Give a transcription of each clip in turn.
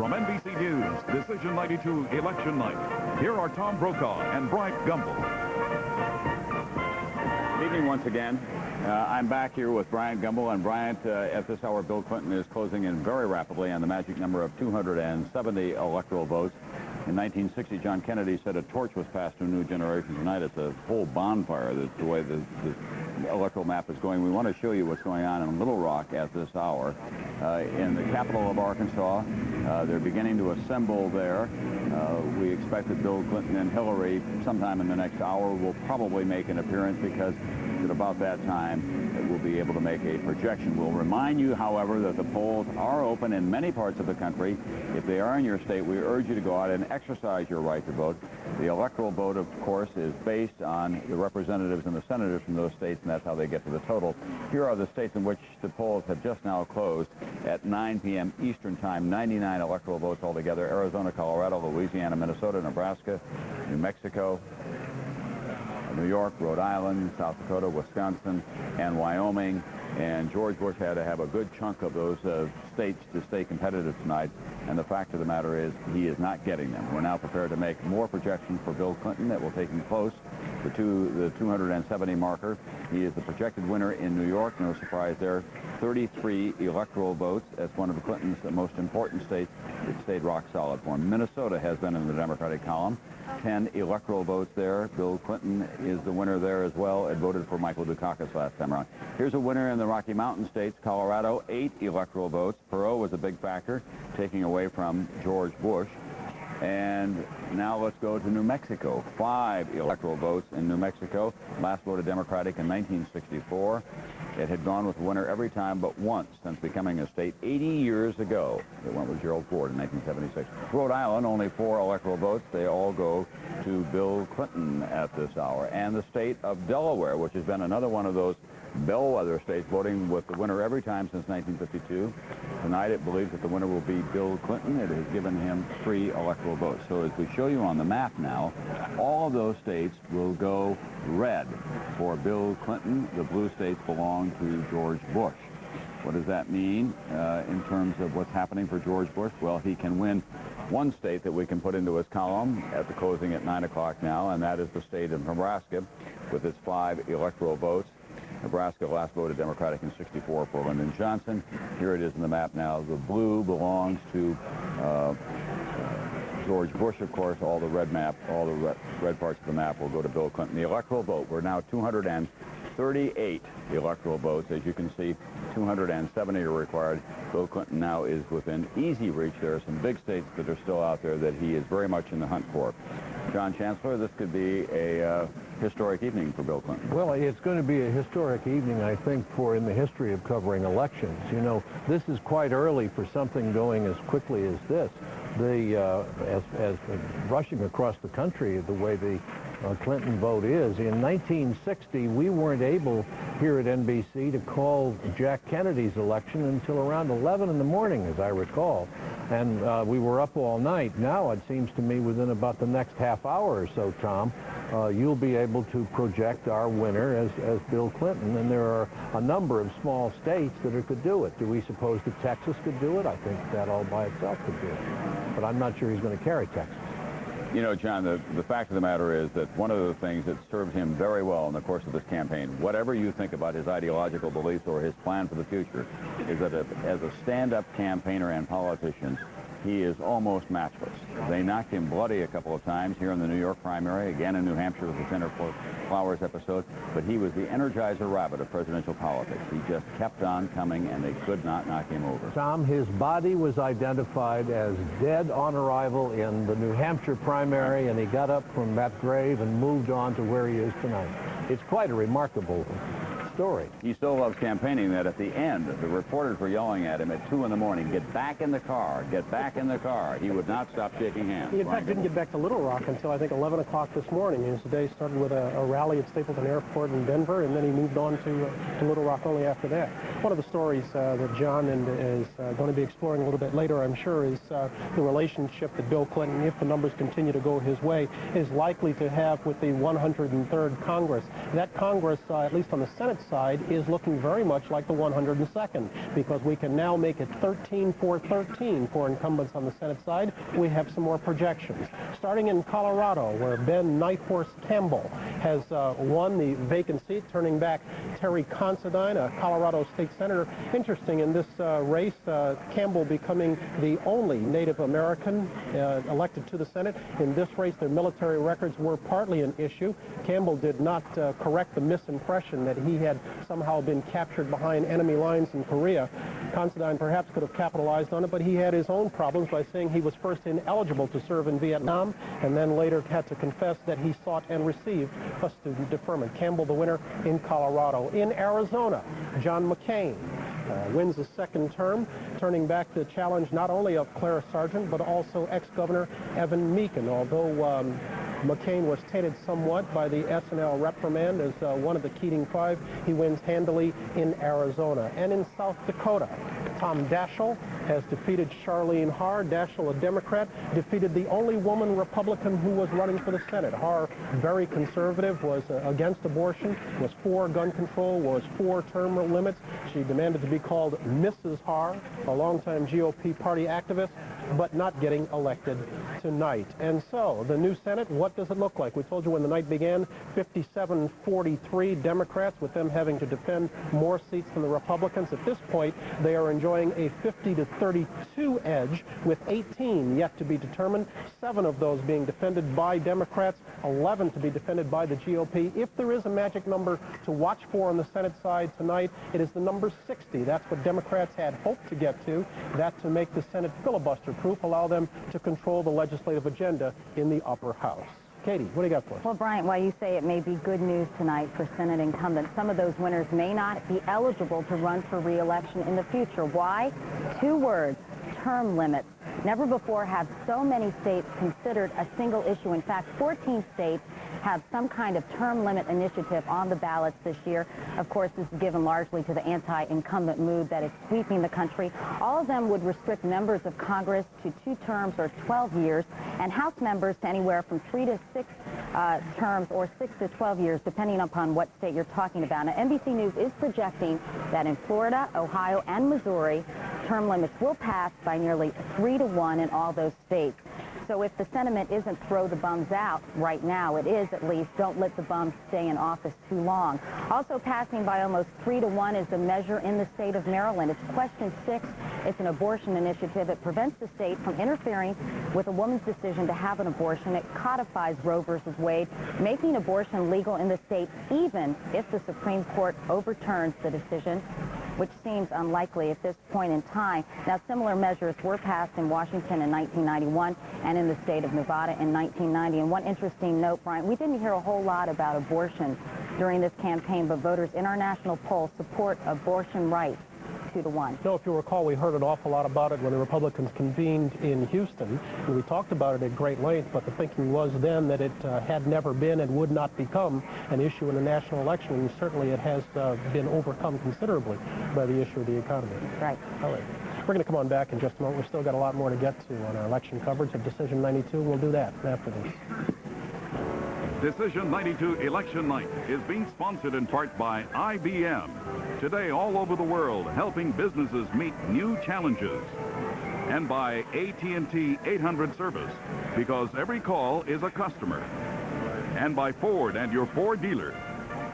from NBC News, Decision 92 Election Night. Here are Tom Brokaw and Bryant Gumbel. Good evening once again. I'm back here with Bryant Gumbel, and Bryant, at this hour, Bill Clinton is closing in very rapidly on the magic number of 270 electoral votes. In 1960, John Kennedy said a torch was passed to a new generation. Tonight, it's a whole bonfire. That's the way the electoral map is going. We want to show you what's going on in Little Rock at this hour. In the capital of Arkansas, they're beginning to assemble there. We expect that Bill Clinton and Hillary, sometime in the next hour, will probably make an appearance, because at about that time, we'll be able to make a projection. We'll remind you, however, that the polls are open in many parts of the country. If they are in your state, we urge you to go out and exercise your right to vote. The electoral vote, of course, is based on the representatives and the senators from those states, and that's how they get to the total. Here are the states in which the polls have just now closed at 9 p.m. Eastern Time. 99 electoral votes altogether. Arizona, Colorado, Louisiana, Minnesota, Nebraska, New Mexico, New York, Rhode Island, South Dakota, Wisconsin, and Wyoming. And George Bush had to have a good chunk of those states to stay competitive tonight. And the fact of the matter is, he is not getting them. We're now prepared to make more projections for Bill Clinton that will take him close to the 270 marker. He is the projected winner in New York. No surprise there. 33 electoral votes. That's one of Clinton's most important states. It stayed rock solid for him. Minnesota has been in the Democratic column. 10 electoral votes there. Bill Clinton is the winner there as well, and voted for Michael Dukakis last time around. Here's a winner in the Rocky Mountain states. Colorado, 8 electoral votes. Perot was a big factor, taking away from George Bush. And now let's go to New Mexico. 5 electoral votes in New Mexico. Last voted Democratic in 1964. It had gone with the winner every time but once since becoming a state 80 years ago. It went with Gerald Ford in 1976. Rhode Island, only 4 electoral votes. They all go to Bill Clinton at this hour. And the state of Delaware, which has been another one of those bellwether states, voting with the winner every time since 1952. Tonight, it believes that the winner will be Bill Clinton. It has given him 3 electoral votes. So as we show you on the map now, all of those states will go red for Bill Clinton. The blue states belong to George Bush. What does that mean in terms of what's happening for George Bush? Well, he can win one state that we can put into his column at the closing at 9 o'clock now, and that is the state of Nebraska with its 5 electoral votes. Nebraska last voted Democratic in 64 for Lyndon Johnson. Here it is in the map now. The blue belongs to George Bush, of course. All the red red parts of the map will go to Bill Clinton. The electoral vote, we're now 238 electoral votes. As you can see, 270 are required. Bill Clinton now is within easy reach. There are some big states that are still out there that he is very much in the hunt for. John Chancellor, this could be a historic evening for Bill Clinton. Well, it's going to be a historic evening, I think, in the history of covering elections. You know, this is quite early for something going as quickly as this. As rushing across the country, the way the Clinton vote is. In 1960, we weren't able here at NBC to call Jack Kennedy's election until around 11 in the morning, as I recall. And we were up all night. Now, it seems to me, within about the next half hour or so, Tom, you'll be able to project our winner as Bill Clinton. And there are a number of small states that could do it. Do we suppose that Texas could do it? I think that all by itself could do it. But I'm not sure he's going to carry Texas. You know, John, the fact of the matter is that one of the things that served him very well in the course of this campaign, whatever you think about his ideological beliefs or his plan for the future, is that as a stand-up campaigner and politician, he is almost matchless. They knocked him bloody a couple of times here in the New York primary, again in New Hampshire with the Center for Flowers episode, but he was the Energizer Rabbit of presidential politics. He just kept on coming, and they could not knock him over. Tom, his body was identified as dead on arrival in the New Hampshire primary, and he got up from that grave and moved on to where he is tonight. It's quite a remarkable story. He still loves campaigning that at the end, the reporters were yelling at him at 2 in the morning, get back in the car, get back in the car. He would not stop shaking hands. He, in fact, didn't get back to Little Rock until, I think, 11 o'clock this morning. His day started with a rally at Stapleton Airport in Denver, and then he moved on to Little Rock only after that. One of the stories that John is going to be exploring a little bit later, I'm sure, is the relationship that Bill Clinton, if the numbers continue to go his way, is likely to have with the 103rd Congress. That Congress, at least on the Senate side is looking very much like the 102nd, because we can now make it 13-4-13 for incumbents on the Senate side. We have some more projections. Starting in Colorado, where Ben Nighthorse Campbell has won the vacant seat, turning back Terry Considine, a Colorado state senator. Interesting, in this race, Campbell becoming the only Native American elected to the Senate. In this race, their military records were partly an issue. Campbell did not correct the misimpression that he had somehow been captured behind enemy lines in Korea. Considine perhaps could have capitalized on it, but he had his own problems by saying he was first ineligible to serve in Vietnam, and then later had to confess that he sought and received a student deferment. Campbell the winner in Colorado. In Arizona, John McCain wins a second term, turning back the challenge not only of Clara Sargent, but also ex-governor Evan Meekin. Although McCain was tainted somewhat by the SNL reprimand as one of the Keating Five, he wins handily in Arizona. And in South Dakota, Tom Daschle has defeated Charlene Harr. Daschle, a Democrat, defeated the only woman Republican who was running for the Senate. Harr, very conservative, was against abortion, was for gun control, was for term limits. She demanded to be called Mrs. Harr, a longtime GOP party activist, but not getting elected tonight. And so, the new Senate, what does it look like? We told you when the night began, 57-43 Democrats, with them having to defend more seats than the Republicans. At this point, they are enjoying a 50-32 edge, with 18 yet to be determined, 7 of those being defended by Democrats, 11 to be defended by the GOP. If there is a magic number to watch for on the Senate side tonight, it is the number 60. That's what Democrats had hoped to get to, that to make the Senate filibuster-proof, allow them to control the legislative agenda in the upper house. Katie, what do you got for us? Well, Bryant, while you say it may be good news tonight for Senate incumbents, some of those winners may not be eligible to run for re-election in the future. Why? 2 words: term limits. Never before have so many states considered a single issue. In fact, 14 states have some kind of term limit initiative on the ballots this year. Of course, this is given largely to the anti-incumbent mood that is sweeping the country. All of them would restrict members of Congress to 2 terms or 12 years, and House members to anywhere from 3 to 6 terms or 6 to 12 years, depending upon what state you're talking about. Now, NBC News is projecting that in Florida, Ohio, and Missouri, term limits will pass by nearly 3-to-1 in all those states. So if the sentiment isn't throw the bums out right now, it is at least don't let the bums stay in office too long. Also passing by almost 3-to-1 is the measure in the state of Maryland. It's question 6. It's an abortion initiative. It prevents the state from interfering with a woman's decision to have an abortion. It codifies Roe versus Wade, making abortion legal in the state even if the Supreme Court overturns the decision, which seems unlikely at this point in time. Now, similar measures were passed in Washington in 1991 and in the state of Nevada in 1990. And one interesting note, Brian, we didn't hear a whole lot about abortion during this campaign, but voters in our national poll support abortion rights 2-to-1. No, if you recall, we heard an awful lot about it when the Republicans convened in Houston. And we talked about it at great length, but the thinking was then that it had never been and would not become an issue in a national election, and certainly it has been overcome considerably by the issue of the economy. Right. All right. We're going to come on back in just a moment. We've still got a lot more to get to on our election coverage of Decision 92. We'll do that after this. Decision 92 Election Night is being sponsored in part by IBM. Today, all over the world, helping businesses meet new challenges. And by AT&T 800 service, because every call is a customer. And by Ford and your Ford dealer.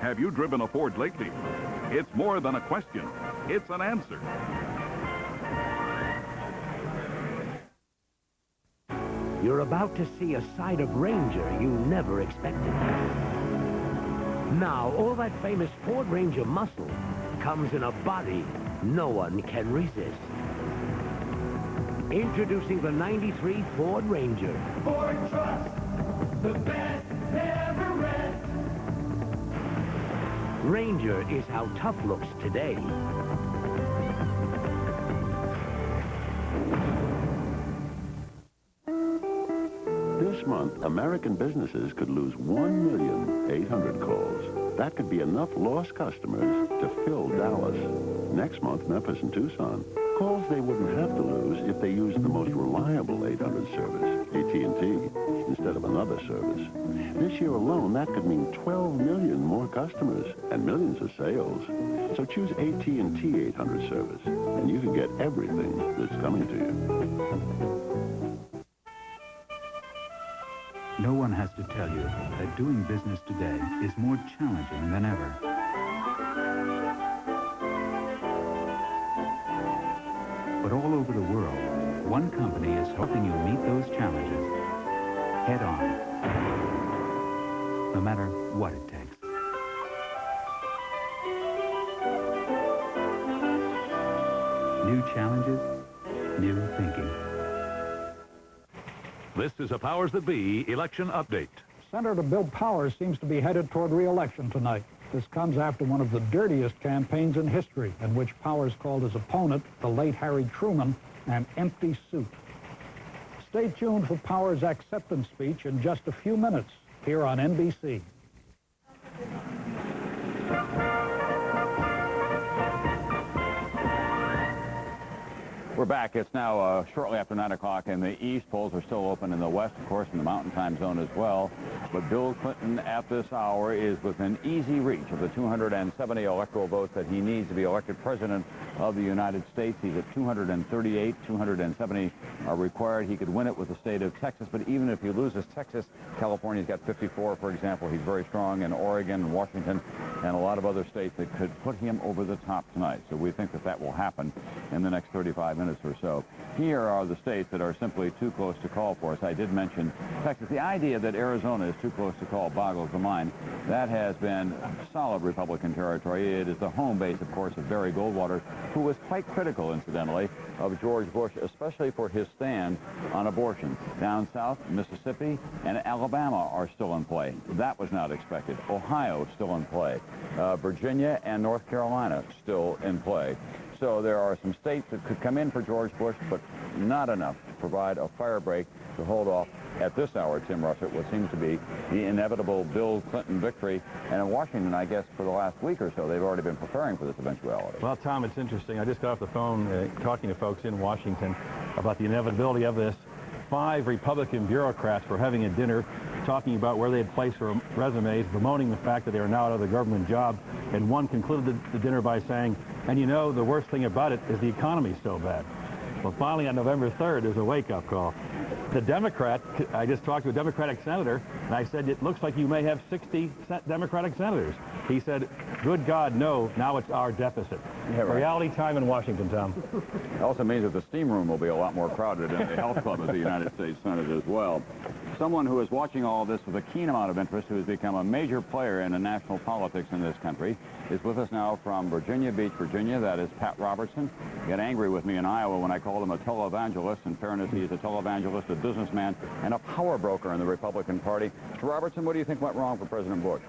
Have you driven a Ford lately? It's more than a question. It's an answer. You're about to see a side of Ranger you never expected. Now, all that famous Ford Ranger muscle comes in a body no one can resist. Introducing the 93 Ford Ranger. Ford Trust, the best ever rent. Ranger is how tough looks today. This month, American businesses could lose 1,800,000 calls. That could be enough lost customers to fill Dallas. Next month, Memphis and Tucson. Calls they wouldn't have to lose if they used the most reliable 800 service, AT&T. instead of another service. This year alone, that could mean 12 million more customers and millions of sales. So choose AT&T 800 service, and you can get everything that's coming to you. No one has to tell you that doing business today is more challenging than ever. But all over the world, one company is helping you meet those challenges head on, no matter what it takes. New challenges, new thinking. This is a Powers That Be election update. Senator Bill Powers seems to be headed toward re-election tonight. This comes after one of the dirtiest campaigns in history, in which Powers called his opponent, the late Harry Truman, an empty suit. Stay tuned for Powers' acceptance speech in just a few minutes here on NBC. We're back. It's now shortly after 9 o'clock in the east. Polls are still open in the west, of course, in the Mountain Time Zone as well. But Bill Clinton at this hour is within easy reach of the 270 electoral votes that he needs to be elected president of the United States. He's at 238. 270 are required. He could win it with the state of Texas, but even if he loses Texas, California's got 54, for example. He's very strong in Oregon and Washington and a lot of other states that could put him over the top tonight. So we think that that will happen in the next 35 minutes or so. Here are the states that are simply too close to call for us. I did mention Texas. The idea that Arizona is too close to call boggles the mind. That has been solid Republican territory. It is the home base, of course, of Barry Goldwater, who was quite critical, incidentally, of George Bush, especially for his stand on abortion. Down south, Mississippi and Alabama are still in play. That was not expected. Ohio is still in play. Virginia and North Carolina still in play. So there are some states that could come in for George Bush, but not enough to provide a fire break to hold off at this hour, Tim Russert, what seems to be the inevitable Bill Clinton victory. And in Washington, I guess, for the last week or so, they've already been preparing for this eventuality. Well, Tom, it's interesting. I just got off the phone talking to folks in Washington about the inevitability of this. 5 Republican bureaucrats were having a dinner talking about where they had placed their resumes, bemoaning the fact that they are now out of the government job. And one concluded the dinner by saying, and you know, the worst thing about it is the economy's so bad. Well, finally, on November 3rd, there's a wake-up call. The Democrat, I just talked to a Democratic senator, and I said, it looks like you may have 60 Democratic senators. He said, good God, no, now it's our deficit. Yeah, right. Reality time in Washington, Tom. It also means that the steam room will be a lot more crowded in the health club of the United States Senate as well. Someone who is watching all this with a keen amount of interest, who has become a major player in the national politics in this country, is with us now from Virginia Beach, Virginia. That is Pat Robertson. He got angry with me in Iowa when I called him a televangelist. In fairness, he is a televangelist, a businessman, and a power broker in the Republican Party. Mr. Robertson, what do you think went wrong for President Bush?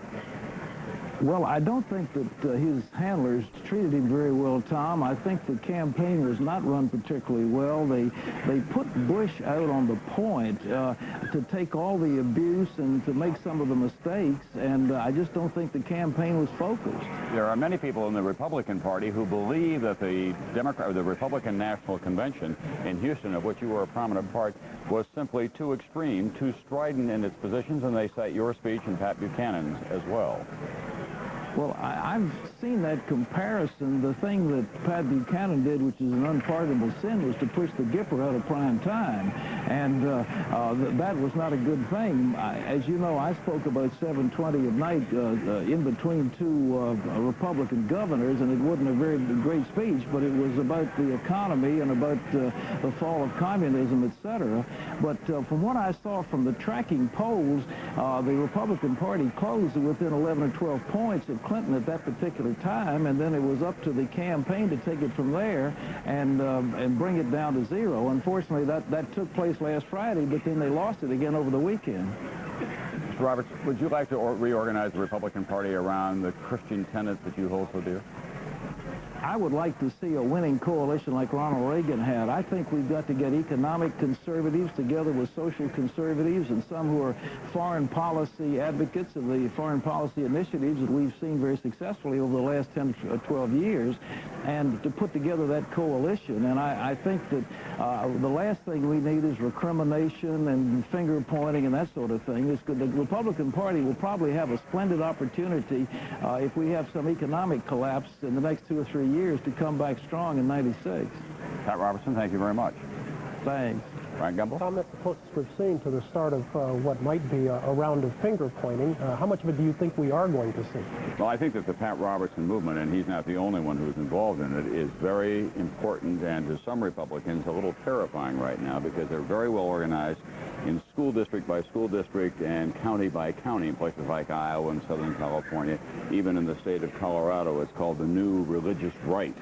Well, I don't think that his handlers treated him very well, Tom. I think the campaign was not run particularly well. They put Bush out on the point to take all the abuse and to make some of the mistakes, and I just don't think the campaign was focused. There are many people in the Republican Party who believe that the Republican National Convention in Houston, of which you were a prominent part, was simply too extreme, too strident in its positions, and they cite your speech and Pat Buchanan's as well. Well, I've seen that comparison. The thing that Pat Buchanan did, which is an unpardonable sin, was to push the Gipper out of prime time. And that was not a good thing. As you know, I spoke about 7:20 at night in between two Republican governors, and it wasn't a very great speech, but it was about the economy and about the fall of communism, etc. But from what I saw from the tracking polls, the Republican Party closed within 11 or 12 points of Clinton at that particular time, and then it was up to the campaign to take it from there and bring it down to 0. Unfortunately, that took place last Friday, but then they lost it again over the weekend. Mr. Roberts, would you like to reorganize the Republican Party around the Christian tenets that you hold so dear? I would like to see a winning coalition like Ronald Reagan had. I think we've got to get economic conservatives together with social conservatives and some who are foreign policy advocates of the foreign policy initiatives that we've seen very successfully over the last 10 or 12 years, and to put together that coalition. And I think that the last thing we need is recrimination and finger pointing and that sort of thing. The Republican Party will probably have a splendid opportunity if we have some economic collapse in the next 2 or 3 years to come back strong in '96. Pat Robertson, thank you very much. Thanks. Brian Gumbel? Tom, that's the closest we've seen to the start of what might be a round of finger pointing. How much of it do you think we are going to see? Well, I think that the Pat Robertson movement, and he's not the only one who's involved in it, is very important and to some Republicans a little terrifying right now because they're very well organized in school district by school district and county by county in places like Iowa and Southern California. Even in the state of Colorado, it's called the New Religious Right.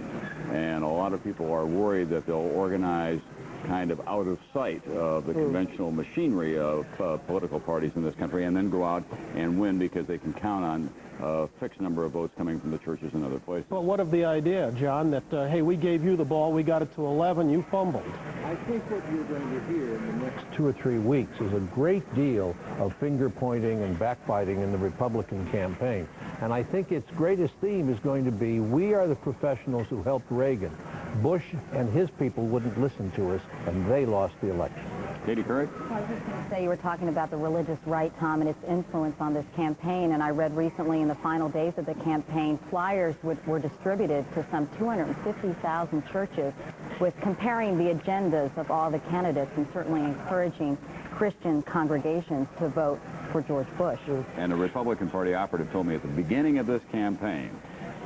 And a lot of people are worried that they'll organize kind of out of sight of the conventional machinery of political parties in this country and then go out and win because they can count on a fixed number of votes coming from the churches and other places. Well, what of the idea, John, that, hey, we gave you the ball, we got it to 11, you fumbled? I think what you're going to hear in the next 2 or 3 weeks is a great deal of finger pointing and backbiting in the Republican campaign. And I think its greatest theme is going to be, we are the professionals who helped Reagan. Bush and his people wouldn't listen to us, and they lost the election. Katie Curry? I was just going to say, you were talking about the religious right, Tom, and its influence on this campaign. And I read recently in the final days of the campaign, flyers were distributed to some 250,000 churches with comparing the agendas of all the candidates and certainly encouraging Christian congregations to vote for George Bush. And a Republican Party operative told me at the beginning of this campaign,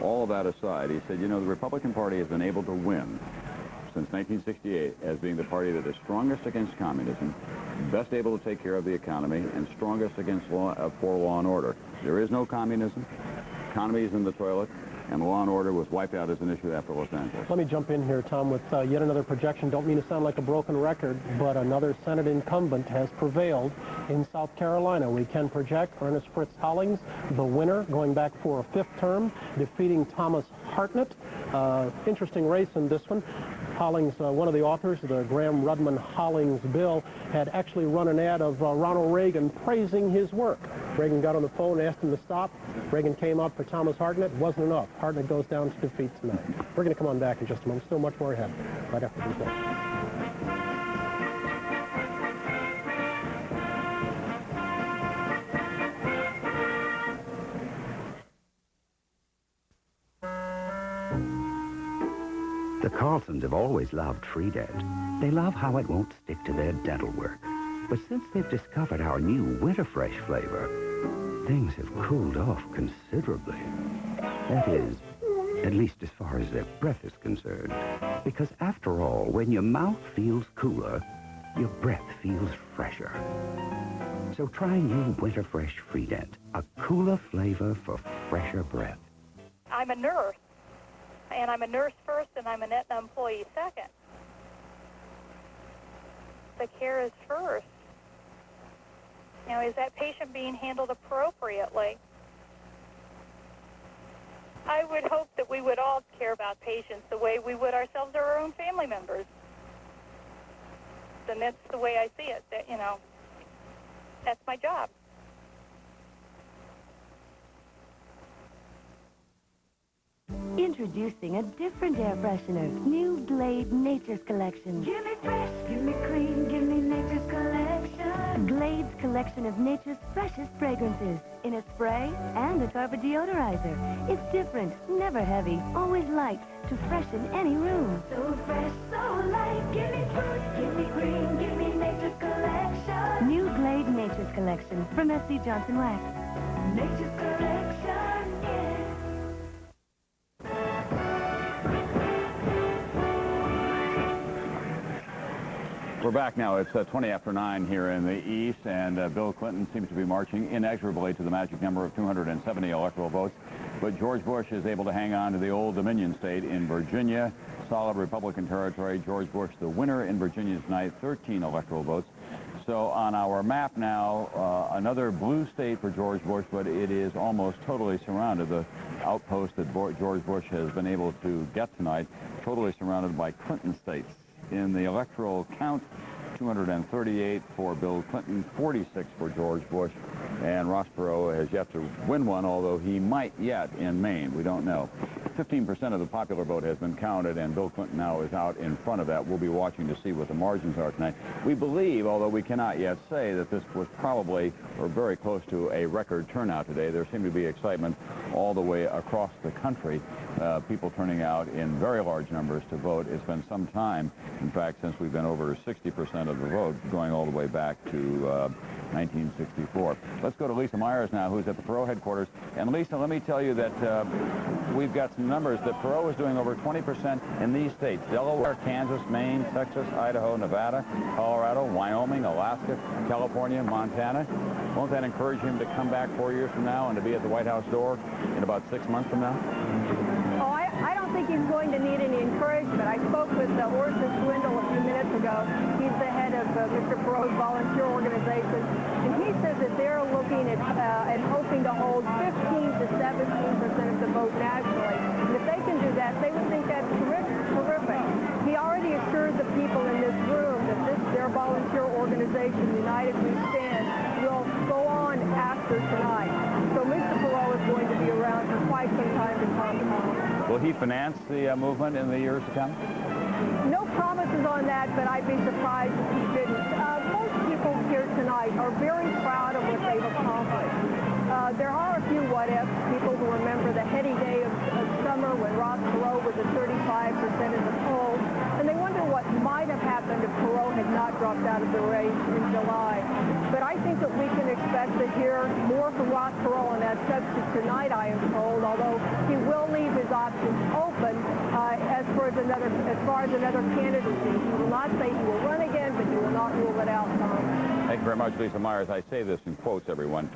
all of that aside, he said, you know, the Republican Party has been able to win since 1968 as being the party that is strongest against communism, best able to take care of the economy, and strongest against for law and order. There is no communism. Economy is in the toilet, and law and order was wiped out as an issue after Los Angeles. Let me jump in here, Tom, with yet another projection. Don't mean to sound like a broken record, but another Senate incumbent has prevailed in South Carolina. We can project Ernest Fritz Hollings, the winner, going back for a 5th term, defeating Thomas Hartnett. Interesting race in this one. Hollings, one of the authors of the Graham-Rudman-Hollings bill, had actually run an ad of Ronald Reagan praising his work. Reagan got on the phone, asked him to stop. Reagan came out for Thomas Hartnett. Wasn't enough. Hartnett goes down to defeat tonight. We're going to come on back in just a moment. Still much more ahead right after these notes. The Carlsons have always loved Freedent. They love how it won't stick to their dental work. But since they've discovered our new Winter Fresh flavor, things have cooled off considerably. That is, at least as far as their breath is concerned. Because after all, when your mouth feels cooler, your breath feels fresher. So try new Winter Fresh Freedent, a cooler flavor for fresher breath. I'm a nurse. And I'm a nurse first, and I'm an Aetna employee second. The care is first. You know, is that patient being handled appropriately? I would hope that we would all care about patients the way we would ourselves or our own family members. And that's the way I see it, that, you know, that's my job. Introducing a different air freshener, new Glade Nature's Collection. Give me fresh, give me clean, give me Nature's Collection. Glade's collection of nature's freshest fragrances in a spray and a carpet deodorizer. It's different, never heavy, always light to freshen any room. So fresh, so light, give me fruit, give me green, give me Nature's Collection. New Glade Nature's Collection from S.C. Johnson Wax. Nature's Collection, yeah. We're back now. It's 20 after 9 here in the East, and Bill Clinton seems to be marching inexorably to the magic number of 270 electoral votes. But George Bush is able to hang on to the Old Dominion state in Virginia. Solid Republican territory. George Bush, the winner in Virginia tonight, 13 electoral votes. So on our map now, another blue state for George Bush, but it is almost totally surrounded. The outpost that George Bush has been able to get tonight, totally surrounded by Clinton states. In the electoral count, 238 for Bill Clinton, 46 for George Bush, and Ross Perot has yet to win one, although he might yet in Maine. We don't know. 15% of the popular vote has been counted, and Bill Clinton now is out in front of that. We'll be watching to see what the margins are tonight. We believe, although we cannot yet say, that this was probably or very close to a record turnout today. There seemed to be excitement all the way across the country. People turning out in very large numbers to vote. It's been some time, in fact, since we've been over 60% of the vote, going all the way back to 1964. Let's go to Lisa Myers now, who's at the Perot headquarters. And Lisa, let me tell you that we've got some numbers that Perot is doing over 20% in these states: Delaware, Kansas, Maine, Texas, Idaho, Nevada, Colorado, Wyoming, Alaska, California, Montana. Won't that encourage him to come back 4 years from now and to be at the White House door in about 6 months from now? Oh, I don't think he's going to need any encouragement. I spoke with Orson Swindle a few minutes ago. He's the head of Mr. Perot's volunteer organization, and he says that they're looking at hoping to hold 15 to 17% of the vote nationally. And if they can do that, they would think that's terrific. He already assured the people in this room that their volunteer organization, United We Stand, will go on after tonight. So Mr. Perot is going to be around for quite some time to come. Will he finance the movement in the years to come? No promises on that, but I'd be surprised if he didn't. Most people here tonight are very proud of what they've accomplished. There are a few what-ifs, people who remember the heady day of summer when Ross Perot was at 35% in the polls, and they wonder what might have happened if Perot had not dropped out of the race in July. But I think that we can expect to hear more from Ross Perot on that subject tonight, I am told, although he will leave his options open as far as another candidacy. He will not say he will run again, but he will not rule it out, Tom. Thank you very much, Lisa Myers. I say this in quotes, everyone.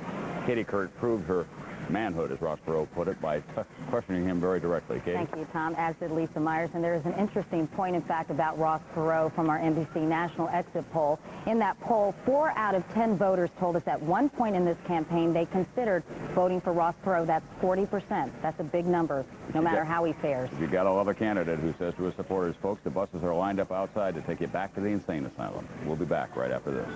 Katie Kurt proved her manhood, as Ross Perot put it, by questioning him very directly. Katie? Thank you, Tom, as did Lisa Myers. And there is an interesting point, in fact, about Ross Perot from our NBC National Exit Poll. In that poll, 4 out of 10 voters told us at one point in this campaign they considered voting for Ross Perot. That's 40%. That's a big number, no matter how he fares. You got a other candidate who says to his supporters, folks, the buses are lined up outside to take you back to the insane asylum. We'll be back right after this.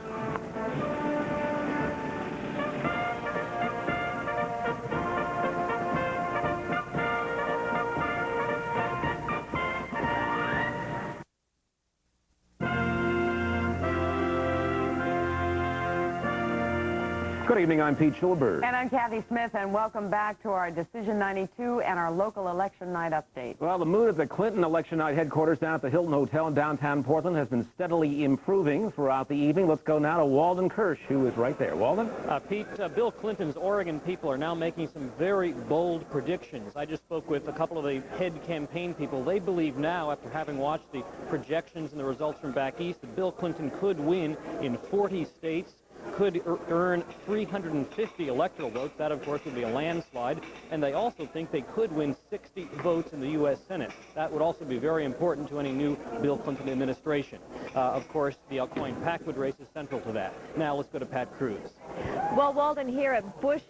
Good evening, I'm Pete Schulberg. And I'm Kathy Smith, and welcome back to our Decision 92 and our local election night update. Well, the mood at the Clinton election night headquarters down at the Hilton Hotel in downtown Portland has been steadily improving throughout the evening. Let's go now to Walden Kirsch, who is right there. Walden? Pete, Bill Clinton's Oregon people are now making some very bold predictions. I just spoke with a couple of the head campaign people. They believe now, after having watched the projections and the results from back east, that Bill Clinton could win in 40 states, could earn 350 electoral votes. That, of course, would be a landslide. And they also think they could win 60 votes in the U.S. Senate. That would also be very important to any new Bill Clinton administration. Of course, the Alcoin-Packwood race is central to that. Now let's go to Pat Cruz. Well, Walden, here at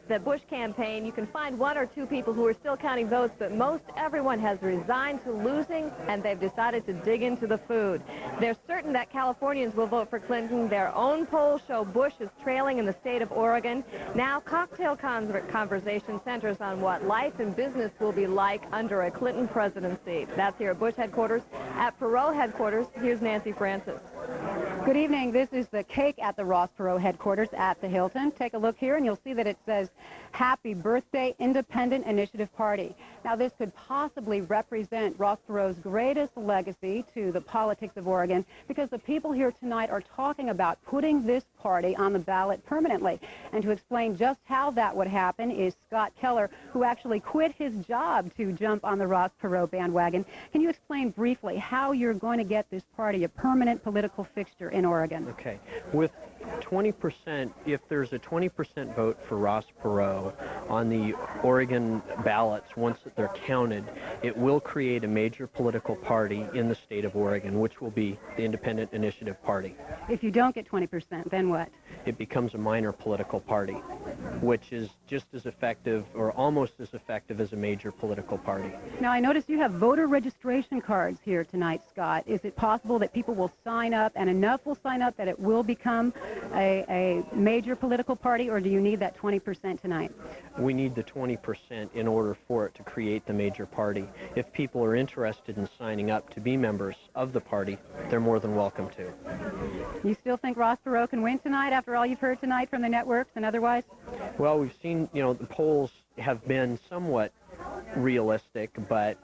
the Bush campaign, you can find 1 or 2 people who are still counting votes, but most everyone has resigned to losing, and they've decided to dig into the food. They're certain that Californians will vote for Clinton. Their own polls show Bush is trailing in the state of Oregon. Now, cocktail conversation centers on what life and business will be like under a Clinton presidency. That's here at Bush headquarters. At Perot headquarters, here's Nancy Francis. Good evening. This is the cake at the Ross Perot headquarters at the Hilton. Take a look here and you'll see that it says, "Happy Birthday, Independent Initiative Party." Now, this could possibly represent Ross Perot's greatest legacy to the politics of Oregon, because the people here tonight are talking about putting this party on the ballot permanently. And to explain just how that would happen is Scott Keller, who actually quit his job to jump on the Ross Perot bandwagon. Can you explain briefly how you're going to get this party a permanent political fixture in Oregon? Okay. With 20%, if there's a 20% vote for Ross Perot on the Oregon ballots, once they're counted, it will create a major political party in the state of Oregon, which will be the Independent Initiative Party. If you don't get 20%, then what? it becomes a minor political party, which is just as effective or almost as effective as a major political party. Now, I notice you have voter registration cards here tonight, Scott. Is it possible that people will sign up and enough will sign up that it will become a major political party, or do you need that 20% tonight? We need the 20% in order for it to create the major party. If people are interested in signing up to be members of the party, they're more than welcome to. You still think Ross Perot can win tonight after all you've heard tonight from the networks and otherwise? Well, we've seen, the polls have been somewhat realistic, but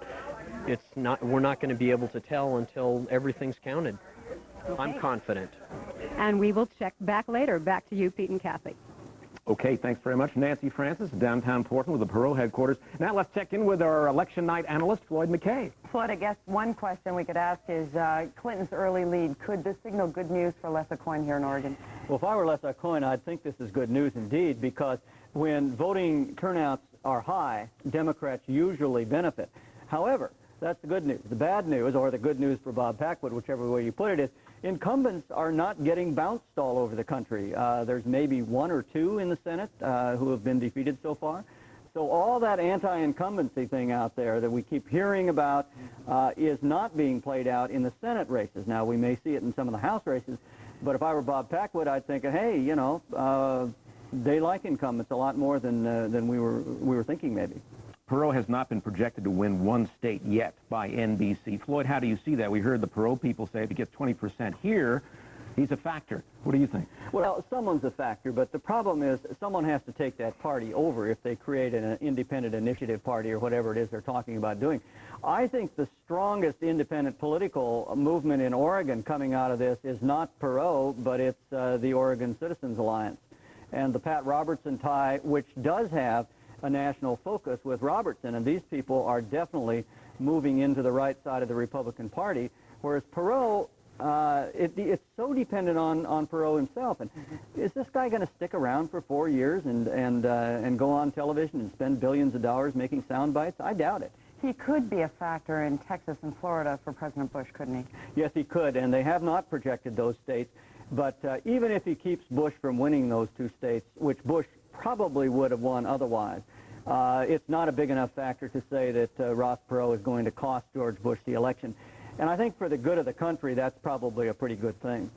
we're not going to be able to tell until everything's counted. Okay. I'm confident. And we will check back later. Back to you, Pete and Kathy. Okay, thanks very much, Nancy Francis, downtown Portland with the Perot headquarters. Now let's check in with our election night analyst, Floyd McKay. Floyd, I guess one question we could ask is Clinton's early lead. Could this signal good news for Lessa Coyne here in Oregon? Well, if I were Lessa Coyne, I'd think this is good news indeed, because when voting turnouts are high, Democrats usually benefit. However, that's the good news. The bad news, or the good news for Bob Packwood, whichever way you put it, is incumbents are not getting bounced all over the country. There's maybe one or two in the Senate who have been defeated so far. So all that anti-incumbency thing out there that we keep hearing about is not being played out in the Senate races. Now, we may see it in some of the House races, but if I were Bob Packwood, I'd think, hey, they like incumbents a lot more than we were thinking maybe. Perot has not been projected to win one state yet by NBC. Floyd, how do you see that? We heard the Perot people say if he gets 20% here, he's a factor. What do you think? Well, someone's a factor, but the problem is someone has to take that party over if they create an independent initiative party or whatever it is they're talking about doing. I think the strongest independent political movement in Oregon coming out of this is not Perot, but it's the Oregon Citizens Alliance. And the Pat Robertson tie, which does have a national focus with Robertson, and these people are definitely moving into the right side of the Republican Party, whereas Perot, it's so dependent on Perot himself. And is this guy going to stick around for 4 years and go on television and spend billions of dollars making sound bites? I doubt it. He could be a factor in Texas and Florida for President Bush, couldn't he? Yes, he could, and they have not projected those states. But even if he keeps Bush from winning those two states, which Bush probably would have won otherwise, it's not a big enough factor to say that Ross Perot is going to cost George Bush the election. And I think for the good of the country, that's probably a pretty good thing.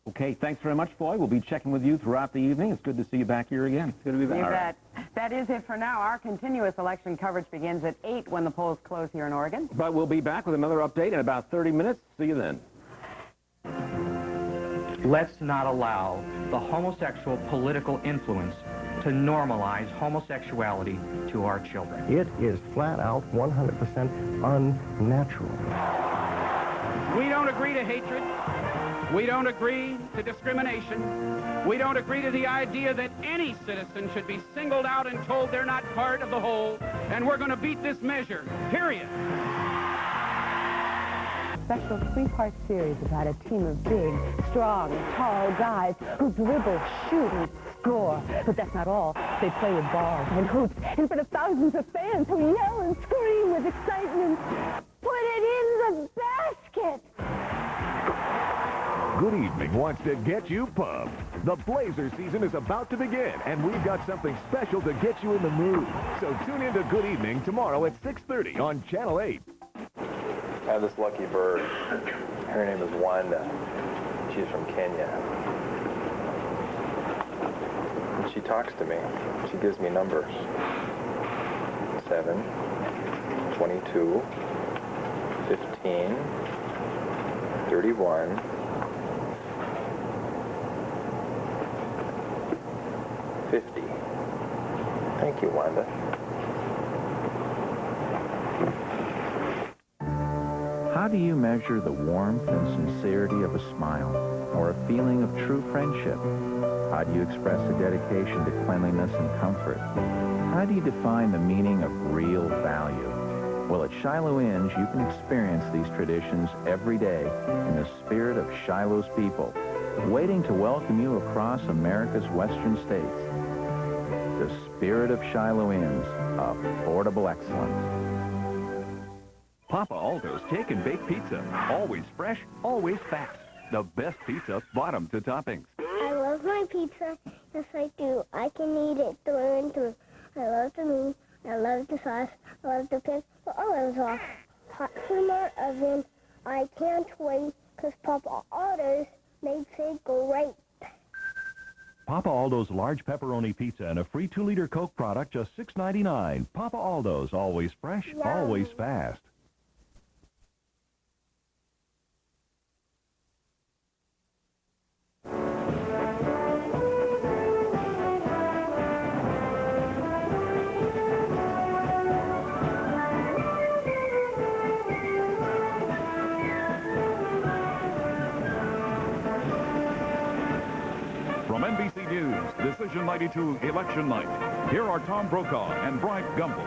Okay, thanks very much, Floyd. We'll be checking with you throughout the evening. It's good to see you back here again. It's good to be back. You bet. That is it for now. Our continuous election coverage begins at 8 when the polls close here in Oregon. But we'll be back with another update in about 30 minutes. See you then. Let's not allow the homosexual political influence to normalize homosexuality to our children. It is flat out 100% unnatural. We don't agree to hatred. We don't agree to discrimination. We don't agree to the idea that any citizen should be singled out and told they're not part of the whole, and we're going to beat this measure, period. Special three-part series about a team of big, strong, tall guys who dribble, shoot, and score. But that's not all. They play with balls and hoops in front of thousands of fans who yell and scream with excitement. Put it in the basket! Good Evening wants to get you pumped. The Blazer season is about to begin, and we've got something special to get you in the mood. So tune in to Good Evening tomorrow at 6:30 on Channel 8. I have this lucky bird. Her name is Wanda. She's from Kenya. And she talks to me. She gives me numbers. 7, 22, 15, 31, 50. Thank you, Wanda. How do you measure the warmth and sincerity of a smile or a feeling of true friendship? How do you express a dedication to cleanliness and comfort? How do you define the meaning of real value? Well, at Shiloh Inns, you can experience these traditions every day in the spirit of Shiloh's people, waiting to welcome you across America's western states. The spirit of Shiloh Inns, affordable excellence. Papa Aldo's Take and Bake Pizza. Always fresh, always fast. The best pizza, bottom to toppings. I love love my pizza. Yes, I do. I can eat it through and through. I love the meat. I love the sauce. I love the pig. Oh, it was all hot from our oven. I can't wait because Papa Aldo's makes it great. Papa Aldo's large pepperoni pizza and a free 2-liter Coke product, just $6.99. Papa Aldo's, always fresh, always fast. From NBC News, Decision 92 Election Night, here are Tom Brokaw and Bryant Gumbel.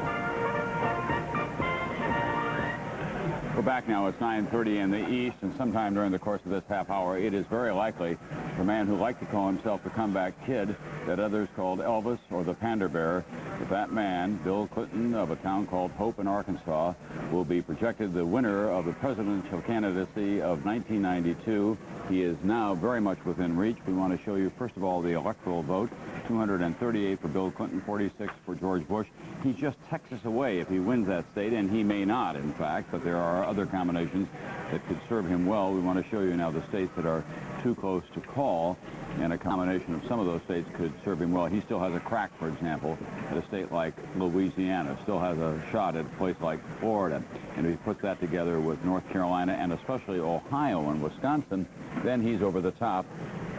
We're back now. It's 9:30 in the East, and sometime during the course of this half hour, it is very likely the man who liked to call himself the comeback kid that others called Elvis or the Panda Bear, that man, Bill Clinton of a town called Hope in Arkansas, will be projected the winner of the presidential candidacy of 1992. He is now very much within reach. We want to show you, first of all, the electoral vote. 238 for Bill Clinton, 46 for George Bush. He's just Texas away if he wins that state, and he may not, in fact, but there are other combinations that could serve him well. We want to show you now the states that are too close to call, and a combination of some of those states could serve him well. He still has a crack, for example, at a state like Louisiana, still has a shot at a place like Florida. And if he puts that together with North Carolina and especially Ohio and Wisconsin, then he's over the top.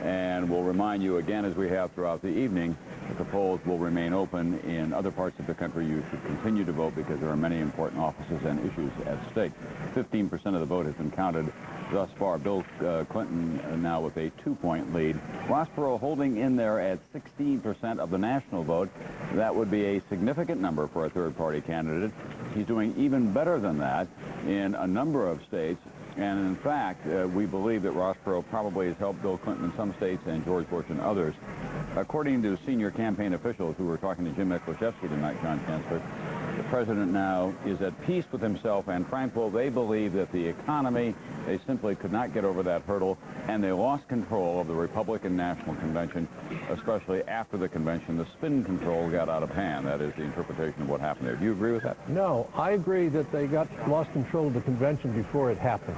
And we'll remind you again, as we have throughout the evening, that the polls will remain open in other parts of the country. You should continue to vote because there are many important offices and issues at stake. 15% of the vote has been counted thus far. Bill Clinton now with a 2-point lead. Ross Perot holding in there at 16% of the national vote. That would be a significant number for a third-party candidate. He's doing even better than that in a number of states. And in fact, we believe that Ross Perot probably has helped Bill Clinton in some states and George Bush in others. According to senior campaign officials who were talking to Jim Miklashevsky tonight, John Chancellor, the president now is at peace with himself and tranquil. They believe that the economy, they simply could not get over that hurdle, and they lost control of the Republican National Convention, especially after the convention. The spin control got out of hand. That is the interpretation of what happened there. Do you agree with that? No, I agree that they lost control of the convention before it happened.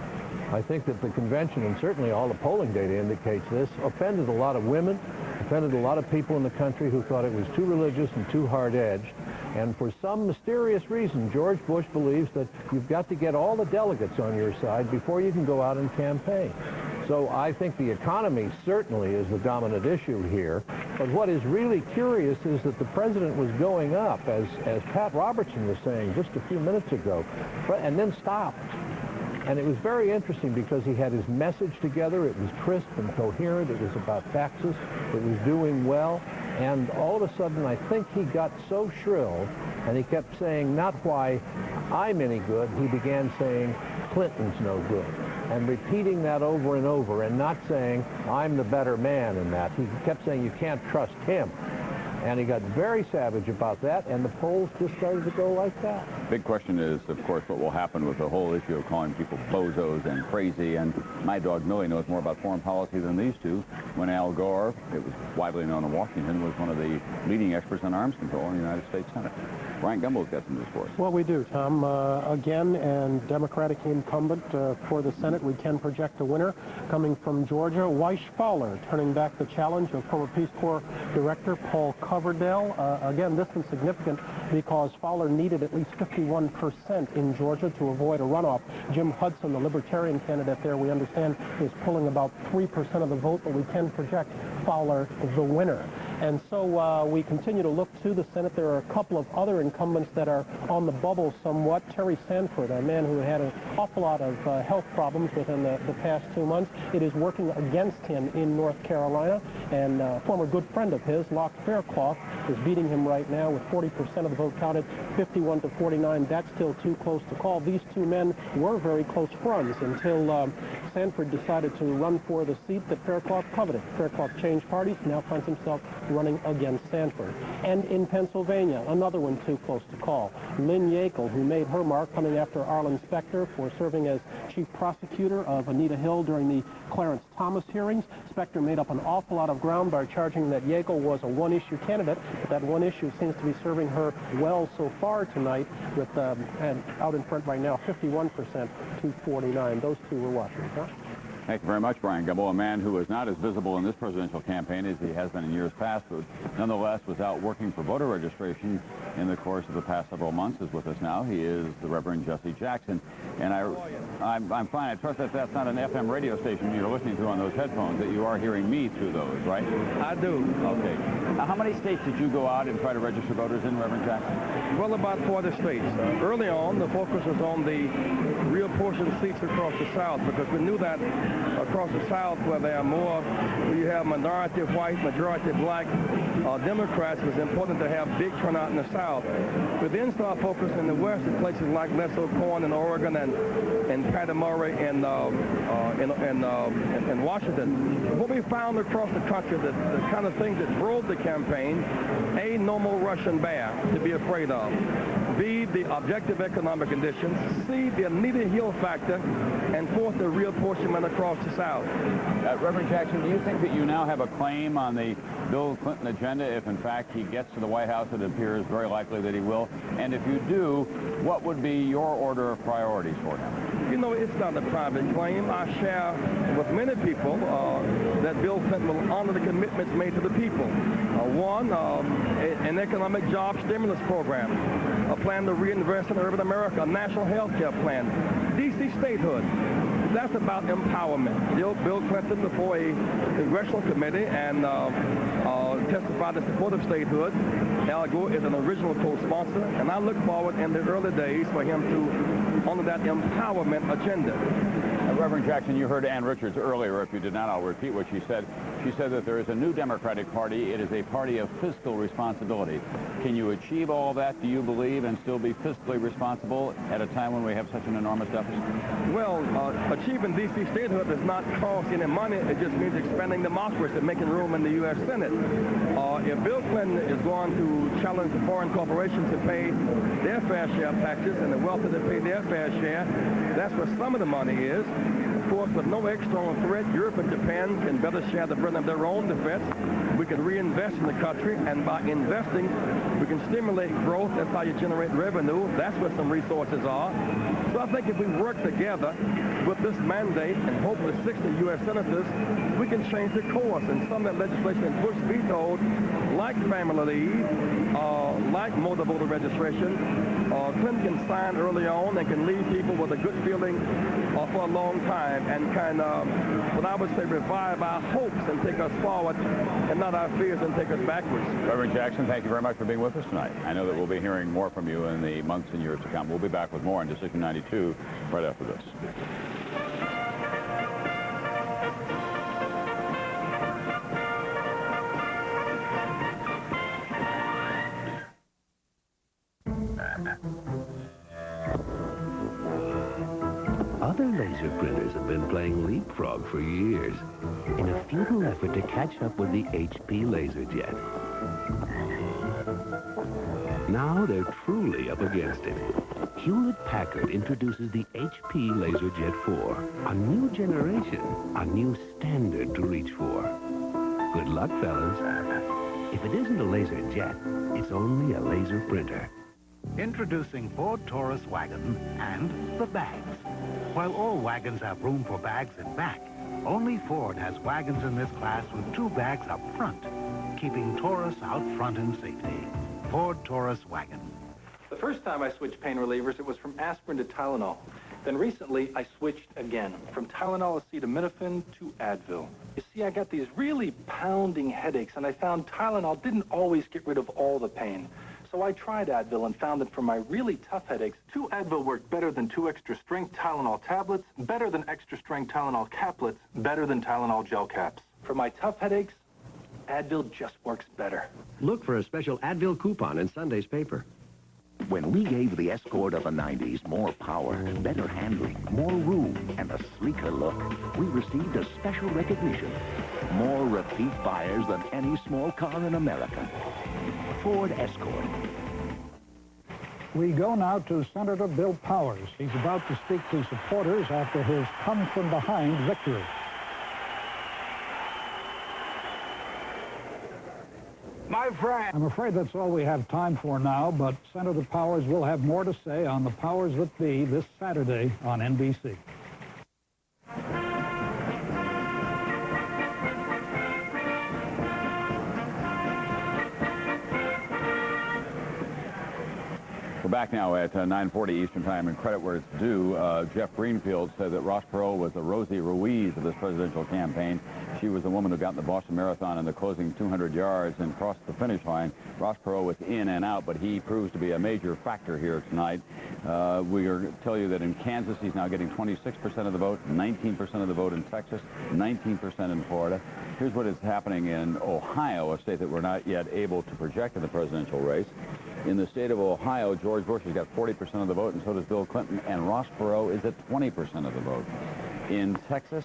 I think that the convention, and certainly all the polling data indicates this, offended a lot of women, offended a lot of people in the country who thought it was too religious and too hard-edged. And for some mysterious reason, George Bush believes that you've got to get all the delegates on your side before you can go out and campaign. So I think the economy certainly is the dominant issue here. But what is really curious is that the president was going up, as Pat Robertson was saying just a few minutes ago, and then stopped. And it was very interesting because he had his message together. It was crisp and coherent. It was about taxes. It was doing well. And all of a sudden, I think he got so shrill, and he kept saying, not why I'm any good. He began saying, Clinton's no good, and repeating that over and over, and not saying, I'm the better man in that. He kept saying, you can't trust him. And he got very savage about that, and the polls just started to go like that. Big question is, of course, what will happen with the whole issue of calling people bozos and crazy. And my dog Millie knows more about foreign policy than these two. When Al Gore, it was widely known in Washington, was one of the leading experts on arms control in the United States Senate. Brian Gumbel's got some news for us. Well, we do, Tom. Again, and Democratic incumbent for the Senate, we can project a winner coming from Georgia, Weish Fowler, turning back the challenge of former Peace Corps Director Paul Coverdell. Again, this is significant because Fowler needed at least 51% in Georgia to avoid a runoff. Jim Hudson, the Libertarian candidate there, we understand, is pulling about 3% of the vote, but we can project Fowler the winner. And so we continue to look to the Senate. There are a couple of other incumbents that are on the bubble somewhat. Terry Sanford, a man who had an awful lot of health problems within the past 2 months. It is working against him in North Carolina. And a former good friend of his, Locke Faircloth, is beating him right now with 40% of the vote counted, 51 to 49. That's still too close to call. These two men were very close friends until Sanford decided to run for the seat that Faircloth coveted. Faircloth changed parties, now finds himself running against Sanford. And in Pennsylvania, another one too close to call. Lynn Yackel, who made her mark coming after Arlen Specter for serving as chief prosecutor of Anita Hill during the Clarence Thomas hearings. Specter made up an awful lot of ground by charging that Yeagle was a one-issue candidate, but that one issue seems to be serving her well so far tonight, with and out in front right now, 51% to 49. Those two were watching, huh? Thank you very much, Brian Gumble, a man who is not as visible in this presidential campaign as he has been in years past, but nonetheless was out working for voter registration in the course of the past several months, is with us now. He is the Reverend Jesse Jackson. And I'm fine. I trust that that's not an FM radio station you're listening to on those headphones, that you are hearing me through those, right? I do. Okay. Now, how many states did you go out and try to register voters in, Reverend Jackson? Well, about 40 states. Early on, the focus was on the real portion seats across the South, because we knew that across the South, where there are more, where you have minority white, majority black Democrats, it was important to have big turnout in the South. We then started focusing in the West at places like Les O'Corn in Oregon and Patty Murray in Washington. What we found across the country, the kind of things that drove the campaign: A, no more Russian bear to be afraid of; B, the objective economic conditions; C, the Anita Hill factor; and fourth, the reapportionment across the South. Reverend Jackson, do you think that you now have a claim on the Bill Clinton agenda if, in fact, he gets to the White House? It appears very likely that he will. And if you do, what would be your order of priorities for him? You know, it's not a private claim. I share with many people that Bill Clinton will honor the commitments made to the people. One, an economic job stimulus program, a plan to reinvest in urban America, a national health care plan, D.C. statehood. That's about empowerment. Bill Clinton, before a congressional committee, and testified in support of statehood. Al Gore is an original co-sponsor, and I look forward in the early days for him to honor that empowerment agenda. Reverend Jackson, you heard Ann Richards earlier. If you did not, I'll repeat what she said. She said that there is a new Democratic Party. It is a party of fiscal responsibility. Can you achieve all that, do you believe, and still be fiscally responsible at a time when we have such an enormous deficit? Well, achieving D.C. statehood does not cost any money. It just means expanding democracy and making room in the U.S. Senate. If Bill Clinton is going to challenge the foreign corporations to pay their fair share of taxes and the wealthy to pay their fair share, that's where some of the money is. Of course, with no external threat, Europe and Japan can better share the burden of their own defense. We can reinvest in the country, and by investing, we can stimulate growth. That's how you generate revenue. That's where some resources are. So I think if we work together with this mandate and hopefully 60 U.S. senators, we can change the course. And some of that legislation that Bush vetoed, like family leave, like motor voter registration, Clinton can sign early on and can leave people with a good feeling for a long time, and kind of, what I would say, revive our hopes and take us forward, and not our fears and take us backwards. Reverend Jackson, thank you very much for being with us tonight. I know that we'll be hearing more from you in the months and years to come. We'll be back with more on Decision 92 right after this. Other laser printers have been playing leapfrog for years in a futile effort to catch up with the HP LaserJet. Now they're truly up against it. Hewlett-Packard introduces the HP LaserJet 4, a new generation, a new standard to reach for. Good luck, fellas. If it isn't a LaserJet, it's only a laser printer. Introducing Ford Taurus wagon and the bags. While all wagons have room for bags in back, only Ford has wagons in this class with 2 bags up front, keeping Taurus out front in safety. Ford Taurus wagon. The first time I switched pain relievers, it was from aspirin to Tylenol. Then recently, I switched again, from Tylenol acetaminophen to Advil. You see, I got these really pounding headaches, and I found Tylenol didn't always get rid of all the pain. So I tried Advil and found that for my really tough headaches, 2 Advil worked better than 2 extra-strength Tylenol tablets, better than extra-strength Tylenol caplets, better than Tylenol gel caps. For my tough headaches, Advil just works better. Look for a special Advil coupon in Sunday's paper. When we gave the Escort of the 90s more power, better handling, more room, and a sleeker look, we received a special recognition. More repeat buyers than any small car in America. Ford Escort. We go now to Senator Bill Powers. He's about to speak to supporters after his come-from-behind victory. My friend. I'm afraid that's all we have time for now, but Senator Powers will have more to say on the powers that be this Saturday on NBC. We're back now at 9:40 Eastern Time, and credit where it's due. Jeff Greenfield said that Ross Perot was the Rosie Ruiz of this presidential campaign. She was the woman who got in the Boston Marathon in the closing 200 yards and crossed the finish line. Ross Perot was in and out, but he proves to be a major factor here tonight. We are going to tell you that in Kansas, he's now getting 26% of the vote, 19% of the vote in Texas, 19% in Florida. Here's what is happening in Ohio, a state that we're not yet able to project in the presidential race. In the state of Ohio, George Bush has got 40% of the vote, and so does Bill Clinton, and Ross Perot is at 20% of the vote. In Texas,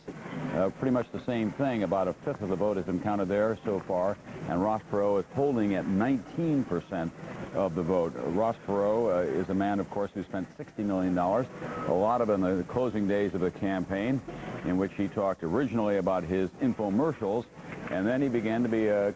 pretty much the same thing. About a fifth of the vote has been counted there so far, and Ross Perot is holding at 19% of the vote. Ross Perot is a man, of course, who spent $60 million, a lot of it in the closing days of the campaign, in which he talked originally about his infomercials, and then he began to be a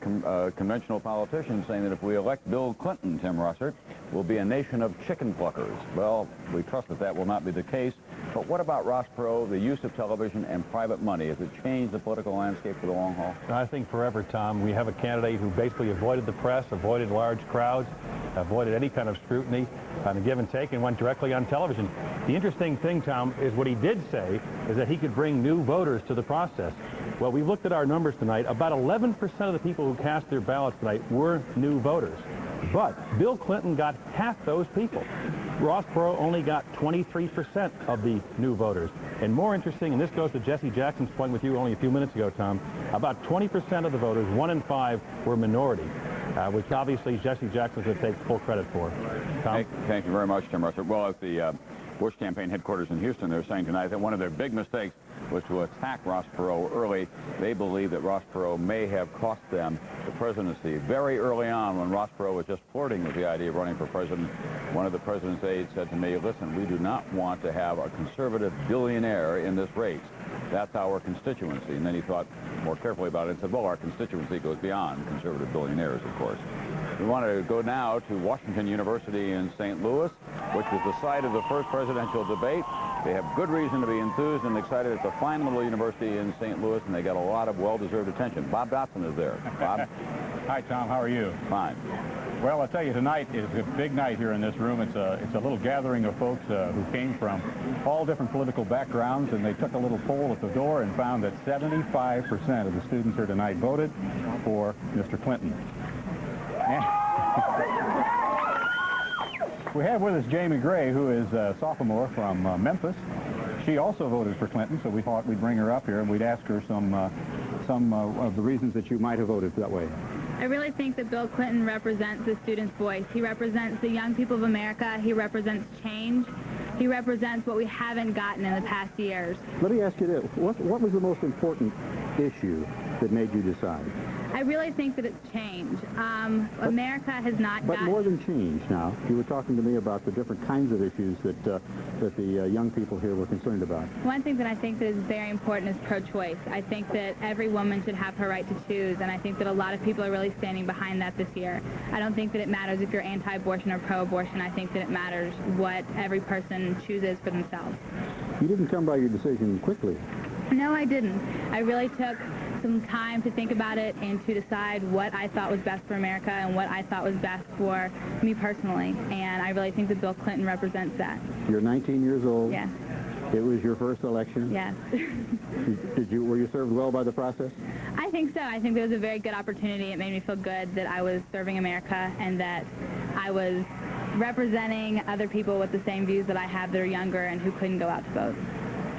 conventional politician, saying that if we elect Bill Clinton, Tim Russert, we'll be a nation of chicken pluckers. Well, we trust that that will not be the case. But what about Ross Perot, the use of television and private money? Has it changed the political landscape for the long haul? I think forever, Tom. We have a candidate who basically avoided the press, avoided large crowds, avoided any kind of scrutiny on the give and take, and went directly on television. The interesting thing, Tom, is what he did say is that he could bring new voters to the process. Well, we looked at our numbers tonight. About 11% of the people who cast their ballots tonight were new voters. But Bill Clinton got half those people. Ross Perot only got 23% of the new voters. And more interesting, and this goes to Jesse Jackson's point with you only a few minutes ago, Tom, about 20% of the voters, 1 in 5, were minority, which obviously Jesse Jackson's going to take full credit for. Tom? Thank you very much, Tim Russert. Well, at the Bush campaign headquarters in Houston, they're saying tonight that one of their big mistakes was to attack Ross Perot early. They believe that Ross Perot may have cost them the presidency. Very early on, when Ross Perot was just flirting with the idea of running for president, one of the president's aides said to me, listen, we do not want to have a conservative billionaire in this race. That's our constituency. And then he thought more carefully about it and said, well, our constituency goes beyond conservative billionaires, of course. We want to go now to Washington University in St. Louis, which was the site of the first presidential debate. They have good reason to be enthused and excited. It's a fine little university in St. Louis, and they got a lot of well-deserved attention. Bob Dotson is there. Bob? Hi, Tom. How are you? Fine. Well, I'll tell you, tonight is a big night here in this room. It's a little gathering of folks who came from all different political backgrounds, and they took a little poll at the door and found that 75% of the students here tonight voted for Mr. Clinton. We have with us Jamie Gray, who is a sophomore from Memphis. She also voted for Clinton, so we thought we'd bring her up here and we'd ask her some of the reasons that you might have voted that way. I really think that Bill Clinton represents the student's voice. He represents the young people of America. He represents change. He represents what we haven't gotten in the past years. Let me ask you this. What was the most important issue that made you decide? I really think that it's change. America has not But gotten... more than change now. You were talking to me about the different kinds of issues that the young people here were concerned about. One thing that I think that is very important is pro-choice. I think that every woman should have her right to choose, and I think that a lot of people are really standing behind that this year. I don't think that it matters if you're anti-abortion or pro-abortion. I think that it matters what every person chooses for themselves. You didn't come by your decision quickly. No, I didn't. I really took some time to think about it and to decide what I thought was best for America and what I thought was best for me personally. And I really think that Bill Clinton represents that. You're 19 years old. Yes. It was your first election. Yes. Were you served well by the process? I think so. I think it was a very good opportunity. It made me feel good that I was serving America and that I was representing other people with the same views that I have that are younger and who couldn't go out to vote.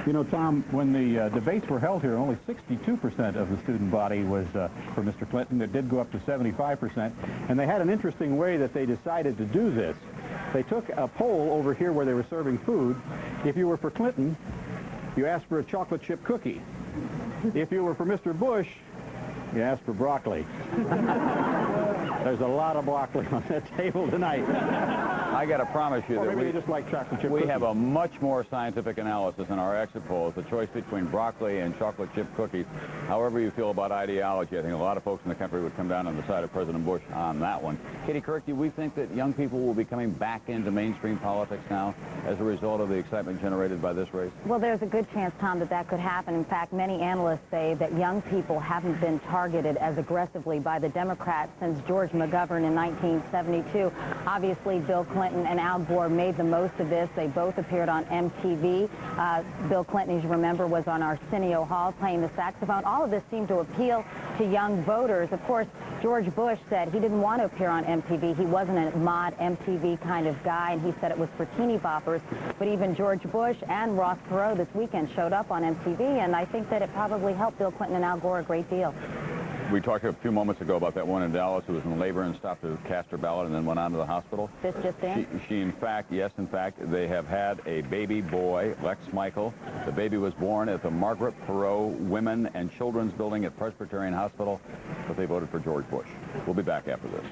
You know, Tom, when the debates were held here, only 62% of the student body was for Mr. Clinton. It did go up to 75%. And they had an interesting way that they decided to do this. They took a poll over here where they were serving food. If you were for Clinton, you asked for a chocolate chip cookie. If you were for Mr. Bush, you asked for broccoli. There's a lot of broccoli on that table tonight. I got to promise you Or that maybe they just like chocolate chip we cookies. have a much more scientific analysis in our exit polls. The choice between broccoli and chocolate chip cookies. However you feel about ideology, I think a lot of folks in the country would come down on the side of President Bush on that one. Katie Kirk, do we think that young people will be coming back into mainstream politics now as a result of the excitement generated by this race? Well, there's a good chance, Tom, that that could happen. In fact, many analysts say that young people haven't been targeted as aggressively by the Democrats since George McGovern in 1972. Obviously, Bill Clinton and Al Gore made the most of this. They both appeared on MTV. Bill Clinton, as you remember, was on Arsenio Hall playing the saxophone. All of this seemed to appeal to young voters. Of course, George Bush said he didn't want to appear on MTV. He wasn't a mod MTV kind of guy, and he said it was for teeny boppers. But even George Bush and Ross Perot this weekend showed up on MTV, and I think that it probably helped Bill Clinton and Al Gore a great deal. We talked a few moments ago about that one in Dallas who was in labor and stopped to cast her ballot and then went on to the hospital. This just in? She in fact, yes, in fact, they have had a baby boy, Lex Michael. The baby was born at the Margaret Perot Women and Children's Building at Presbyterian Hospital, but they voted for George Bush. We'll be back after this.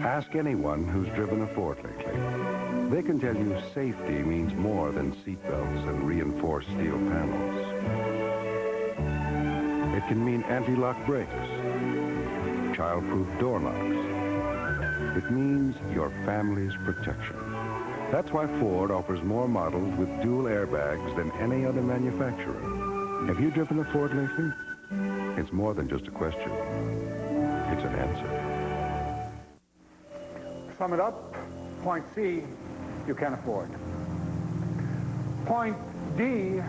Ask anyone who's driven a Ford lately. They can tell you safety means more than seatbelts and reinforced steel panels. It can mean anti-lock brakes, child-proof door locks. It means your family's protection. That's why Ford offers more models with dual airbags than any other manufacturer. Have you driven a Ford lately? It's more than just a question. It's an answer. Sum it up, point C, you can afford. Point D,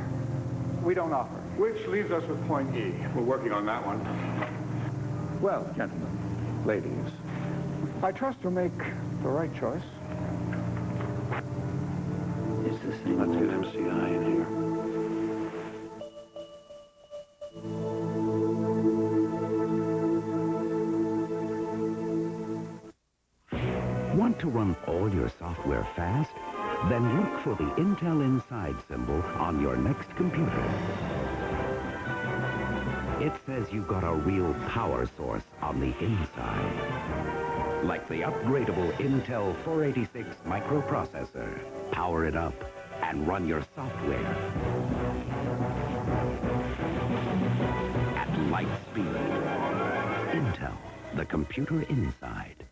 we don't offer. Which leaves us with point E. We're working on that one. Well, gentlemen, ladies, I trust you'll make the right choice. Is this thing? Let's get MCI in here. Want to run all your software fast? Then look for the Intel Inside symbol on your next computer. It says you've got a real power source on the inside. Like the upgradable Intel 486 microprocessor. Power it up and run your software at light speed. Intel, the computer inside.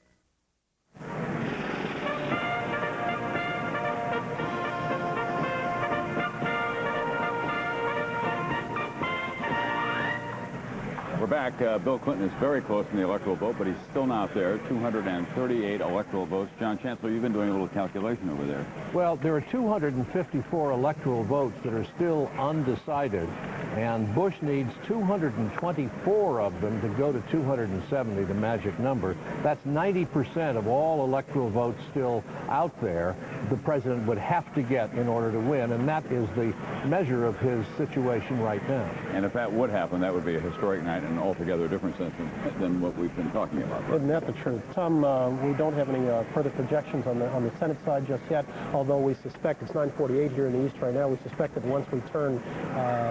We're back. Bill Clinton is very close in the electoral vote, but he's still not there. 238 electoral votes. John Chancellor, you've been doing a little calculation over there. Well, there are 254 electoral votes that are still undecided, and Bush needs 224 of them to go to 270, the magic number. That's 90% of all electoral votes still out there the president would have to get in order to win, and that is the measure of his situation right now. And if that would happen, that would be a historic night in an altogether different sense than what we've been talking about. Isn't that the truth? Tom, we don't have any further projections on the Senate side just yet, although we suspect, it's 9:48 here in the East right now, we suspect that once we turn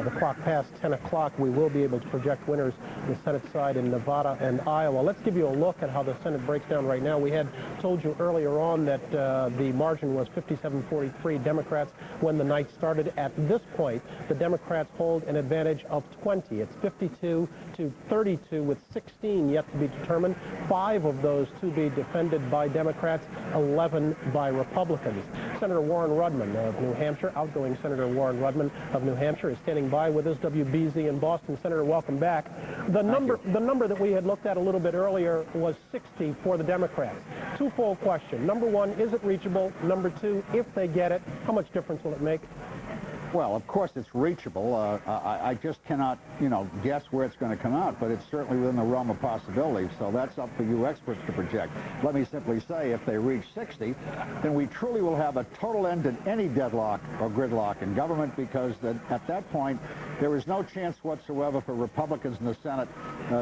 the clock past 10 o'clock, we will be able to project winners on the Senate side in Nevada and Iowa. Let's give you a look at how the Senate breaks down right now. We had told you earlier on that the margin was 57-43 Democrats when the night started. At this point, the Democrats hold an advantage of 20. It's 52-32 with 16 yet to be determined. 5 of those to be defended by Democrats, 11 by Republicans. Senator Warren Rudman of New Hampshire, outgoing Senator Warren Rudman of New Hampshire, is standing by with us. WBZ in Boston. Senator, welcome back. The number that we had looked at a little bit earlier was 60 for the Democrats. Twofold question. Number one, is it reachable? Number two, if they get it, how much difference will it make? Well, of course it's reachable. I just cannot, guess where it's going to come out, but it's certainly within the realm of possibility, so that's up for you experts to project. Let me simply say, if they reach 60, then we truly will have a total end to any deadlock or gridlock in government, because at that point, there is no chance whatsoever for Republicans in the Senate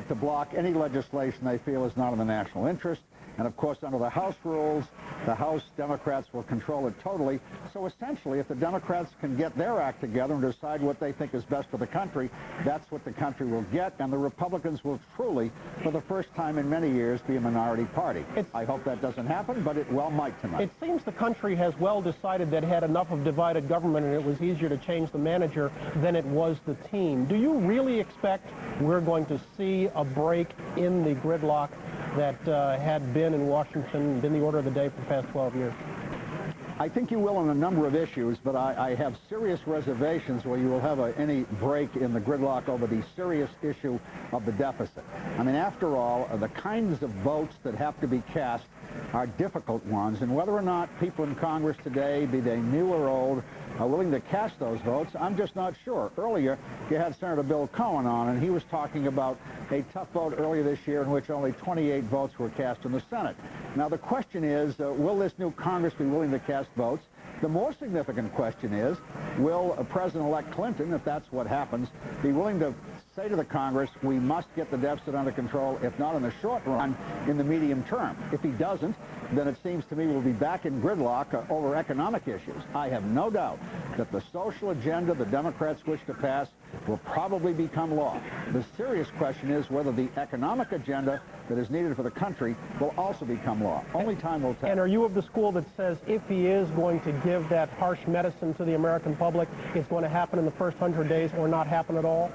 to block any legislation they feel is not in the national interest. And of course, under the House rules, The House Democrats will control it totally. So essentially, if the Democrats can get their act together and decide what they think is best for the country, that's what the country will get, and the Republicans will truly, for the first time in many years, be a minority party. I hope that doesn't happen, but it well might tonight. It seems the country has well decided that it had enough of divided government and it was easier to change the manager than it was the team. Do you really expect we're going to see a break in the gridlock that had been in Washington, been the order of the day for the past 12 years? I think you will on a number of issues, but I have serious reservations where you will have any break in the gridlock over the serious issue of the deficit. I mean, after all, the kinds of votes that have to be cast are difficult ones, and whether or not people in Congress today, be they new or old, are willing to cast those votes, I'm just not sure. Earlier, you had Senator Bill Cohen on, and he was talking about a tough vote earlier this year in which only 28 votes were cast in the Senate. Now, the question is, will this new Congress be willing to cast votes? The more significant question is, will President-elect Clinton, if that's what happens, be willing to say to the Congress, we must get the deficit under control, if not in the short run, in the medium term. If he doesn't, then it seems to me we'll be back in gridlock over economic issues. I have no doubt that the social agenda the Democrats wish to pass will probably become law. The serious question is whether the economic agenda that is needed for the country will also become law. Only time will tell. And are you of the school that says if he is going to give that harsh medicine to the American public, it's going to happen in the first 100 days or not happen at all?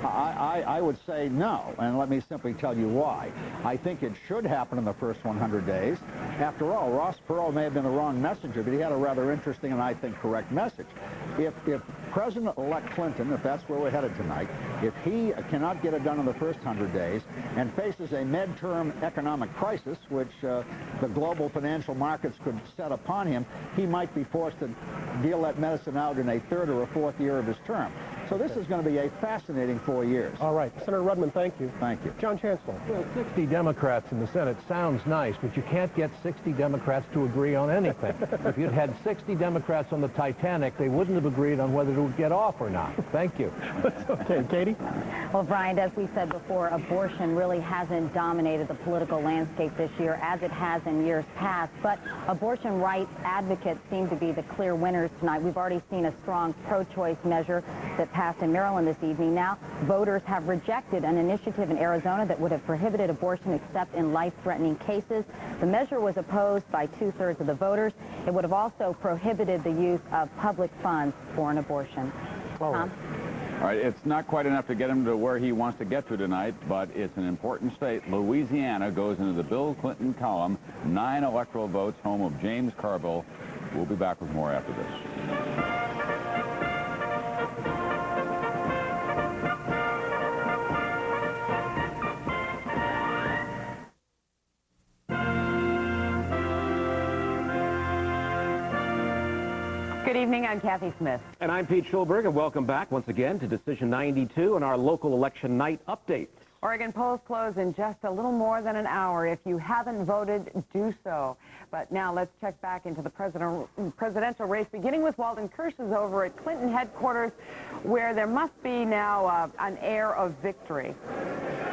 I would say no, and let me simply tell you why. I think it should happen in the first 100 days. After all, Ross Perot may have been the wrong messenger, but he had a rather interesting and I think correct message. If President-elect Clinton, if that's where we're headed tonight, if he cannot get it done in the first 100 days and faces a midterm economic crisis, which the global financial markets could set upon him, he might be forced to deal that medicine out in a third or a fourth year of his term. So this is going to be a fascinating 4 years. All right. Senator Rudman, thank you. Thank you. John Chancellor. Well, 60 Democrats in the Senate sounds nice, but you can't get 60 Democrats to agree on anything. If you'd had 60 Democrats on the Titanic, they wouldn't have agreed on whether to get off or not. Thank you. Okay, Katie? Well, Brian, as we said before, abortion really hasn't dominated the political landscape this year as it has in years past, but abortion rights advocates seem to be the clear winners tonight. We've already seen a strong pro-choice measure that passed in Maryland this evening. Now, voters have rejected an initiative in Arizona that would have prohibited abortion except in life-threatening cases. The measure was opposed by 2/3 of the voters. It would have also prohibited the use of public funds for an abortion. Tom? All right, it's not quite enough to get him to where he wants to get to tonight, but it's an important state. Louisiana goes into the Bill Clinton column, 9 electoral votes, home of James Carville. We'll be back with more after this. Good evening, I'm Kathy Smith. And I'm Pete Schulberg, and welcome back once again to Decision 92 and our local election night update. Oregon polls close in just a little more than an hour. If you haven't voted, do so. But now let's check back into the presidential race, beginning with Walden Kirsch's over at Clinton headquarters, where there must be now an air of victory.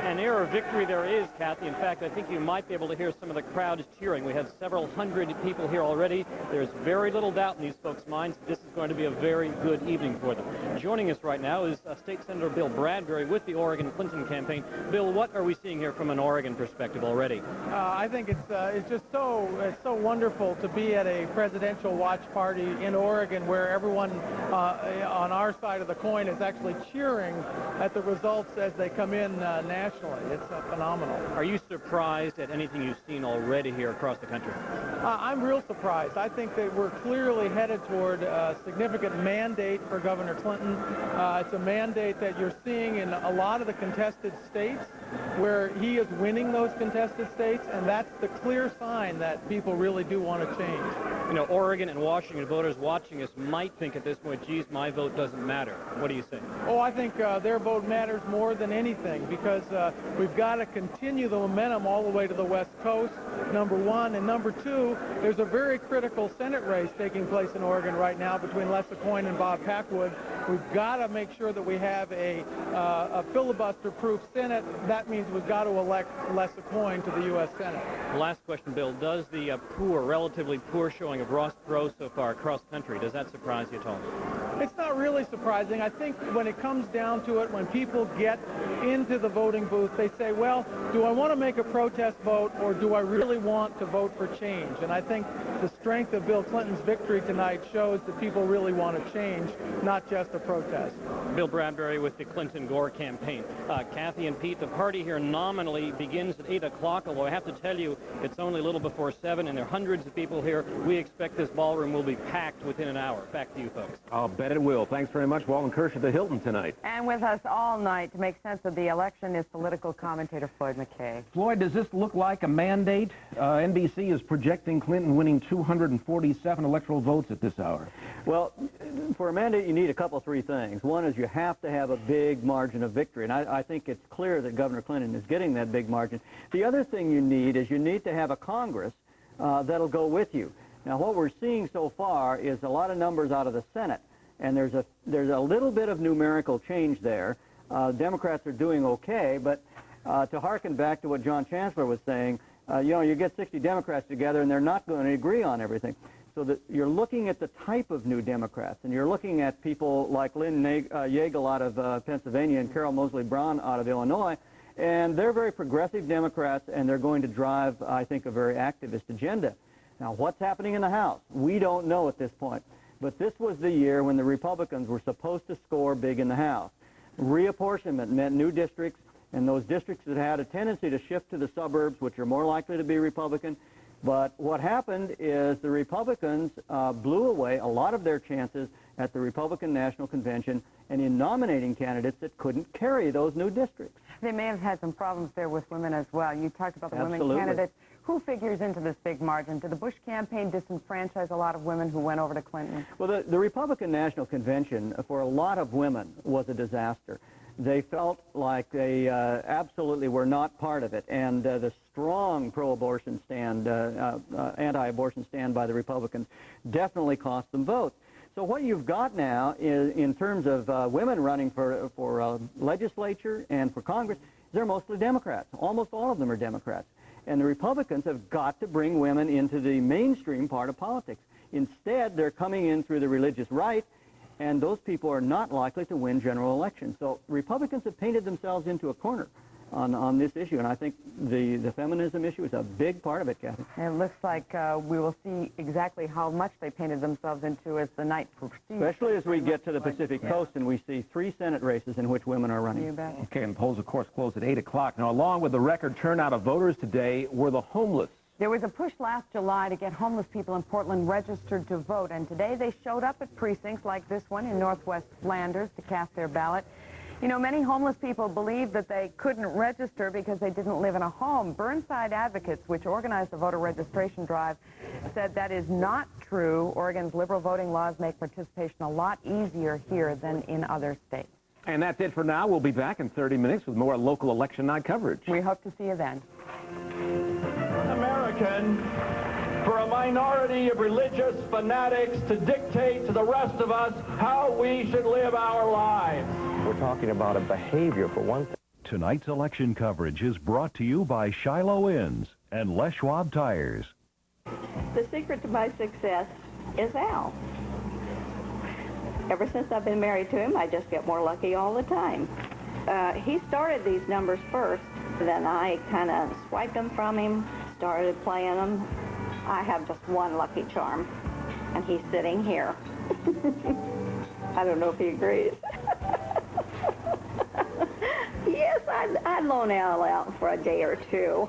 An air of victory there is, Kathy. In fact, I think you might be able to hear some of the crowd cheering. We had several hundred people here already. There's very little doubt in these folks' minds this is going to be a very good evening for them. Joining us right now is State Senator Bill Bradbury with the Oregon Clinton campaign. Bill, what are we seeing here from an Oregon perspective already? I think it's just so wonderful to be at a presidential watch party in Oregon where everyone on our side of the coin is actually cheering at the results as they come in nationally. It's phenomenal. Are you surprised at anything you've seen already here across the country? I'm real surprised. I think that we're clearly headed toward a significant mandate for Governor Clinton. It's a mandate that you're seeing in a lot of the contested states where he is winning those contested states, and that's the clear sign that people really do want to change. You know, Oregon and Washington voters watching us might think at this point, geez, my vote doesn't matter. What do you think? Oh, I think their vote matters more than anything because we've got to continue the momentum all the way to the West Coast, number one. And number two, there's a very critical Senate race taking place in Oregon right now between Les Aucoin and Bob Packwood. We've got to make sure that we have a filibuster-proof Senate. That means we've got to elect Les Aucoin to the U.S. Senate. Last question, Bill. Does the relatively poor showing of Ross Perot so far across country, does that surprise you at all? It's not really surprising. I think when it comes down to it, when people get into the voting booth, they say, well, do I want to make a protest vote or do I really want to vote for change? And I think the strength of Bill Clinton's victory tonight shows that people really want to change, not just a protest. Bill Bradbury with the Clinton-Gore campaign. Kathy and Pete, the party here nominally begins at 8 o'clock, although I have to tell you it's only a little before 7, and there are hundreds of people here. We expect this ballroom will be packed within an hour. Back to you, folks. I'll bet it will. Thanks very much, Walden Kirsch at the Hilton tonight. And with us all night to make sense of the election is political commentator Floyd McKay. Floyd, does this look like a mandate? NBC is projecting Clinton winning 247 electoral votes at this hour. Well, for a mandate, you need a couple, three things. One is you have to have a big margin of victory, and I think it's clear that Governor Clinton is getting that big margin. The other thing you need is you need to have a Congress that'll go with you. Now, what we're seeing so far is a lot of numbers out of the Senate, and there's a little bit of numerical change there. Democrats are doing okay, but to hearken back to what John Chancellor was saying, you get 60 Democrats together, and they're not going to agree on everything. So that you're looking at the type of new Democrats, and you're looking at people like Lynn Yeagle out of Pennsylvania and Carol Moseley Brown out of Illinois, and they're very progressive Democrats, and they're going to drive, I think, a very activist agenda. Now, what's happening in the House? We don't know at this point. But this was the year when the Republicans were supposed to score big in the House. Reapportionment meant new districts, and those districts that had a tendency to shift to the suburbs, which are more likely to be Republican. But what happened is the Republicans blew away a lot of their chances at the Republican National Convention and in nominating candidates that couldn't carry those new districts. They may have had some problems there with women as well. You talked about the Absolutely. women candidates. Who figures into this big margin? Did the Bush campaign disenfranchise a lot of women who went over to Clinton? Well, the Republican National Convention, for a lot of women, was a disaster. They felt like they absolutely were not part of it, and the strong pro-abortion stand, anti-abortion stand by the Republicans definitely cost them votes. So what you've got now is, in terms of women running for legislature and for Congress, they're mostly Democrats. Almost all of them are Democrats. And the Republicans have got to bring women into the mainstream part of politics. Instead, they're coming in through the religious right, and those people are not likely to win general elections. So Republicans have painted themselves into a corner on this issue, and I think the feminism issue is a big part of it, Kathy. It looks like we will see exactly how much they painted themselves into as the night proceeds. Especially as we get to the Pacific Coast and we see 3 Senate races in which women are running. You bet. Okay, and the polls, of course, close at 8 o'clock. Now, along with the record turnout of voters today were the homeless. There was a push last July to get homeless people in Portland registered to vote, and today they showed up at precincts like this one in Northwest Flanders to cast their ballot. You know, many homeless people believed that they couldn't register because they didn't live in a home. Burnside Advocates, which organized the voter registration drive, said that is not true. Oregon's liberal voting laws make participation a lot easier here than in other states. And that's it for now. We'll be back in 30 minutes with more local election night coverage. We hope to see you then. American, for a minority of religious fanatics to dictate to the rest of us how we should live our lives. We're talking about a behavior, for one thing. Tonight's election coverage is brought to you by Shiloh Inns and Les Schwab Tires. The secret to my success is Al. Ever since I've been married to him, I just get more lucky all the time. He started these numbers first, then I kind of swiped them from him, started playing them. I have just one lucky charm, and he's sitting here. I don't know if he agrees. Yes, I'd loan Al out for a day or two.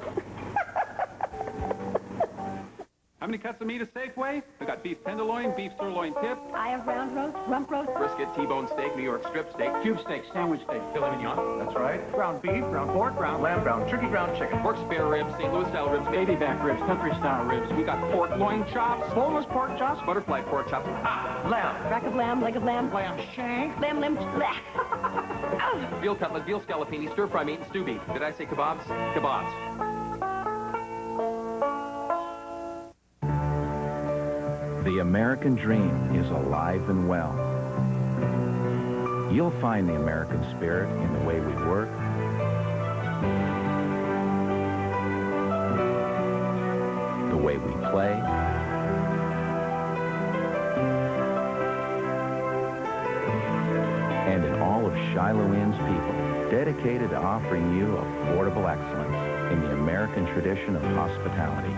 many cuts of meat is Safeway? We got beef tenderloin, beef sirloin tip. I have round roast, rump roast, Brisket, T-bone steak, New York strip steak. cube steak, sandwich steak, filet mignon. That's right. Ground beef, ground pork, ground lamb, ground turkey, ground chicken. Pork spare ribs, St. Louis style ribs, Baby back ribs, country style ribs. We got pork loin chops, Boneless pork chops. butterfly pork chops. Lamb. Rack of lamb, leg of lamb. Lamb shank. Lamb, bleh. Veal cutlet, veal scallopini, stir-fry meat, and stew beef. Did I say kebabs? Kebabs. The American dream is alive and well. You'll find the American spirit in the way we work, the way we play, and in all of Shiloh Inn's people, dedicated to offering you affordable excellence in the American tradition of hospitality.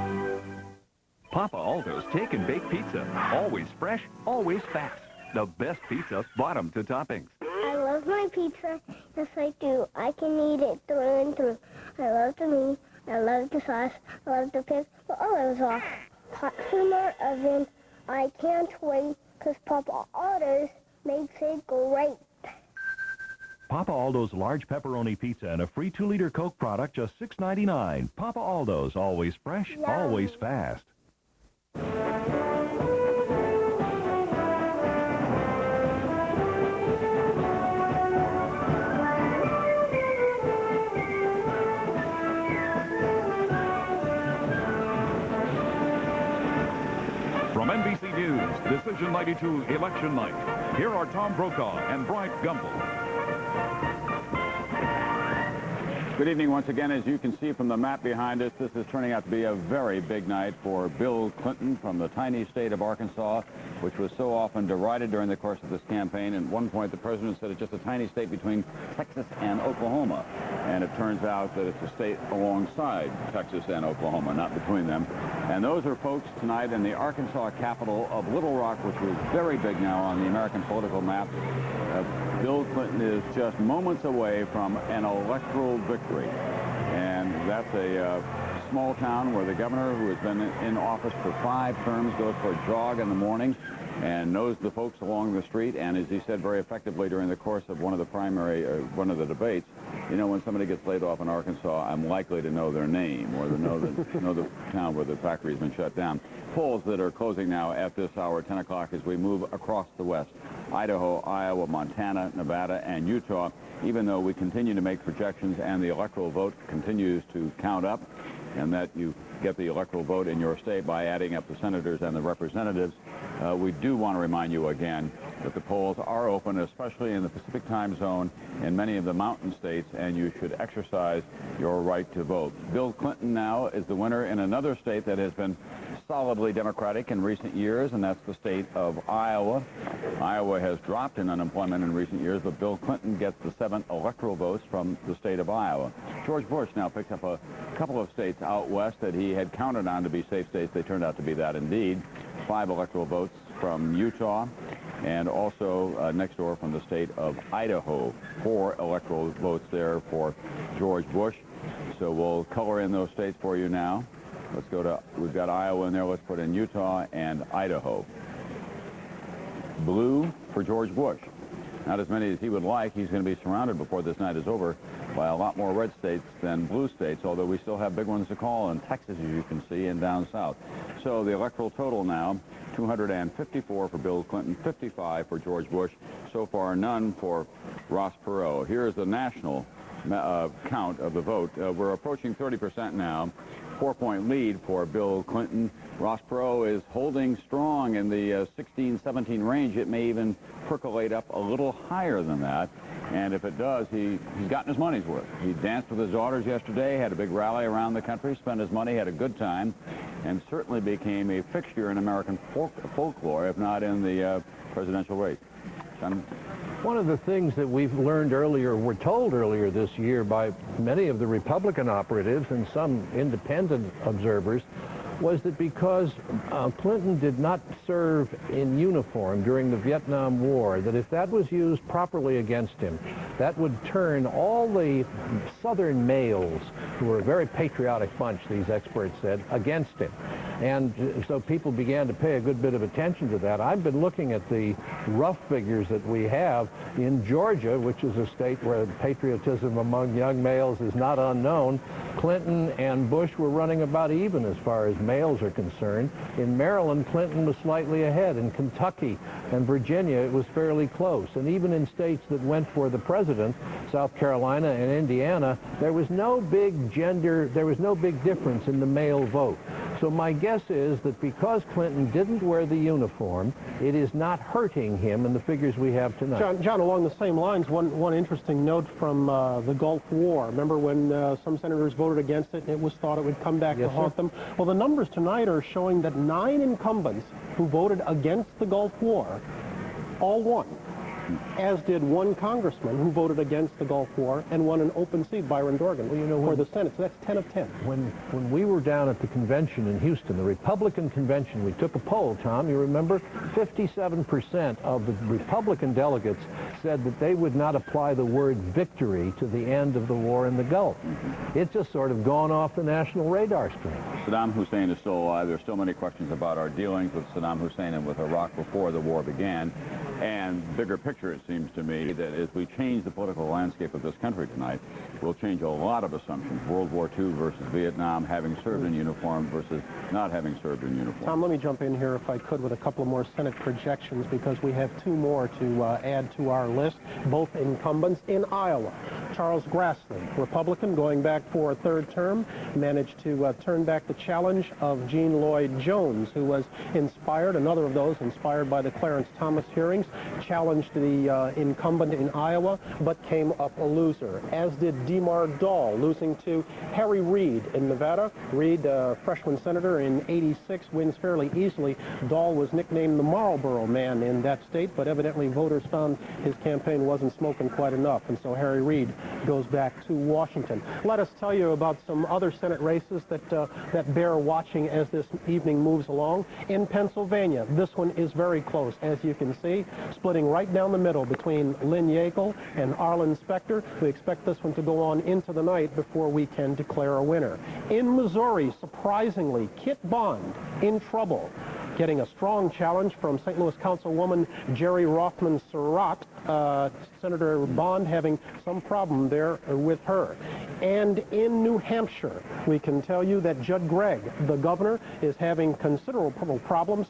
Papa Aldo's Take and Bake Pizza. Always fresh, always fast. The best pizza, bottom to toppings. I love my pizza. Yes, I do. I can eat it through and through. I love the meat. I love the sauce. I love the pig. All of it off. Hot from our oven. I can't wait because Papa Aldo's makes it great. Papa Aldo's large pepperoni pizza and a free 2-liter Coke product, just $6.99. Papa Aldo's, always fresh, always fast. From NBC News, Decision 92 Election Night, here are Tom Brokaw and Bryant Gumbel. Good evening once again. As you can see from the map behind us, this is turning out to be a very big night for Bill Clinton from the tiny state of Arkansas, which was so often derided during the course of this campaign. At one point, the president said it's just a tiny state between Texas and Oklahoma. And it turns out that it's a state alongside Texas and Oklahoma, not between them. And those are folks tonight in the Arkansas capital of Little Rock, which was very big now on the American political map. Bill Clinton is just moments away from an electoral victory. And that's a small town where the governor, who has been in office for 5 terms, goes for a jog in the morning and knows the folks along the street. And as he said very effectively during the course of one of the one of the debates, you know, when somebody gets laid off in Arkansas, I'm likely to know their name or to know the town where the factory's been shut down. Polls that are closing now at this hour, 10 o'clock, as we move across the West. Idaho, Iowa, Montana, Nevada, and Utah, even though we continue to make projections and the electoral vote continues to count up, and that you get the electoral vote in your state by adding up the senators and the representatives, we do want to remind you again that the polls are open, especially in the Pacific time zone in many of the mountain states, and you should exercise your right to vote. Bill Clinton now is the winner in another state that has been solidly Democratic in recent years, and that's the state of Iowa. Iowa has dropped in unemployment in recent years, but Bill Clinton gets the 7 electoral votes from the state of Iowa. George Bush now picks up a couple of states out west that he had counted on to be safe states. They turned out to be that indeed. 5 electoral votes from Utah, and also next door from the state of Idaho. 4 electoral votes there for George Bush. So we'll color in those states for you now. Let's go to, we've got Iowa in there. Let's put in Utah and Idaho. Blue for George Bush. Not as many as he would like. He's going to be surrounded before this night is over by a lot more red states than blue states, although we still have big ones to call in Texas, as you can see, and down south. So the electoral total now, 254 for Bill Clinton, 55 for George Bush. So far, none for Ross Perot. Here's the national count of the vote. We're approaching 30% now. 4-point lead for Bill Clinton. Ross Perot is holding strong in the 16-17 range. It may even percolate up a little higher than that. And if it does, he's gotten his money's worth. He danced with his daughters yesterday, had a big rally around the country, spent his money, had a good time, and certainly became a fixture in American folklore, if not in the presidential race. John? One of the things that we've learned earlier, were told earlier this year by many of the Republican operatives and some independent observers, was that because Clinton did not serve in uniform during the Vietnam War, that if that was used properly against him, that would turn all the Southern males, who were a very patriotic bunch, these experts said, against him. And so people began to pay a good bit of attention to that. I've been looking at the rough figures that we have in Georgia, which is a state where patriotism among young males is not unknown. Clinton and Bush were running about even as far as males are concerned. In Maryland, Clinton was slightly ahead. In Kentucky and Virginia, it was fairly close. And even in states that went for the president, South Carolina and Indiana, there was no big difference in the male vote. So my guess is that because Clinton didn't wear the uniform, it is not hurting him in the figures we have tonight. John, along the same lines, one interesting note from the Gulf War. Remember when some senators voted against it and it was thought it would come back to haunt them? Well, the numbers tonight are showing that 9 incumbents who voted against the Gulf War all won, as did 1 congressman who voted against the Gulf War and won an open seat, Byron Dorgan, for the Senate. So that's 10 of 10. When we were down at the convention in Houston, the Republican convention, we took a poll, Tom, you remember? 57% of the Republican delegates said that they would not apply the word victory to the end of the war in the Gulf. It's just sort of gone off the national radar screen. Saddam Hussein is still alive. There's still many questions about our dealings with Saddam Hussein and with Iraq before the war began. And bigger picture, it seems to me, that as we change the political landscape of this country tonight, we'll change a lot of assumptions. World War II versus Vietnam, having served in uniform versus not having served in uniform. Tom, let me jump in here, if I could, with a couple more Senate projections, because we have 2 more to add to our list, both incumbents in Iowa. Charles Grassley, Republican, going back for a 3rd term, managed to turn back the challenge of Jean Lloyd Jones, who was inspired, another of those inspired by the Clarence Thomas hearings, challenged the incumbent in Iowa, but came up a loser, as did Demar Dahl, losing to Harry Reid in Nevada. Reid, freshman senator in '86, wins fairly easily. Dahl was nicknamed the Marlboro Man in that state, but evidently voters found his campaign wasn't smoking quite enough, and so Harry Reid goes back to Washington. Let us tell you about some other Senate races that bear watching as this evening moves along. In Pennsylvania, this one is very close, as you can see, splitting right down the middle between Lynn Yackel and Arlen Specter. We expect this one to go on into the night before we can declare a winner. In Missouri, surprisingly, Kit Bond in trouble, getting a strong challenge from St. Louis Councilwoman Jerry Rothman-Surratt. Senator Bond having some problem there with her. And in New Hampshire, we can tell you that Judd Gregg, the governor, is having considerable problems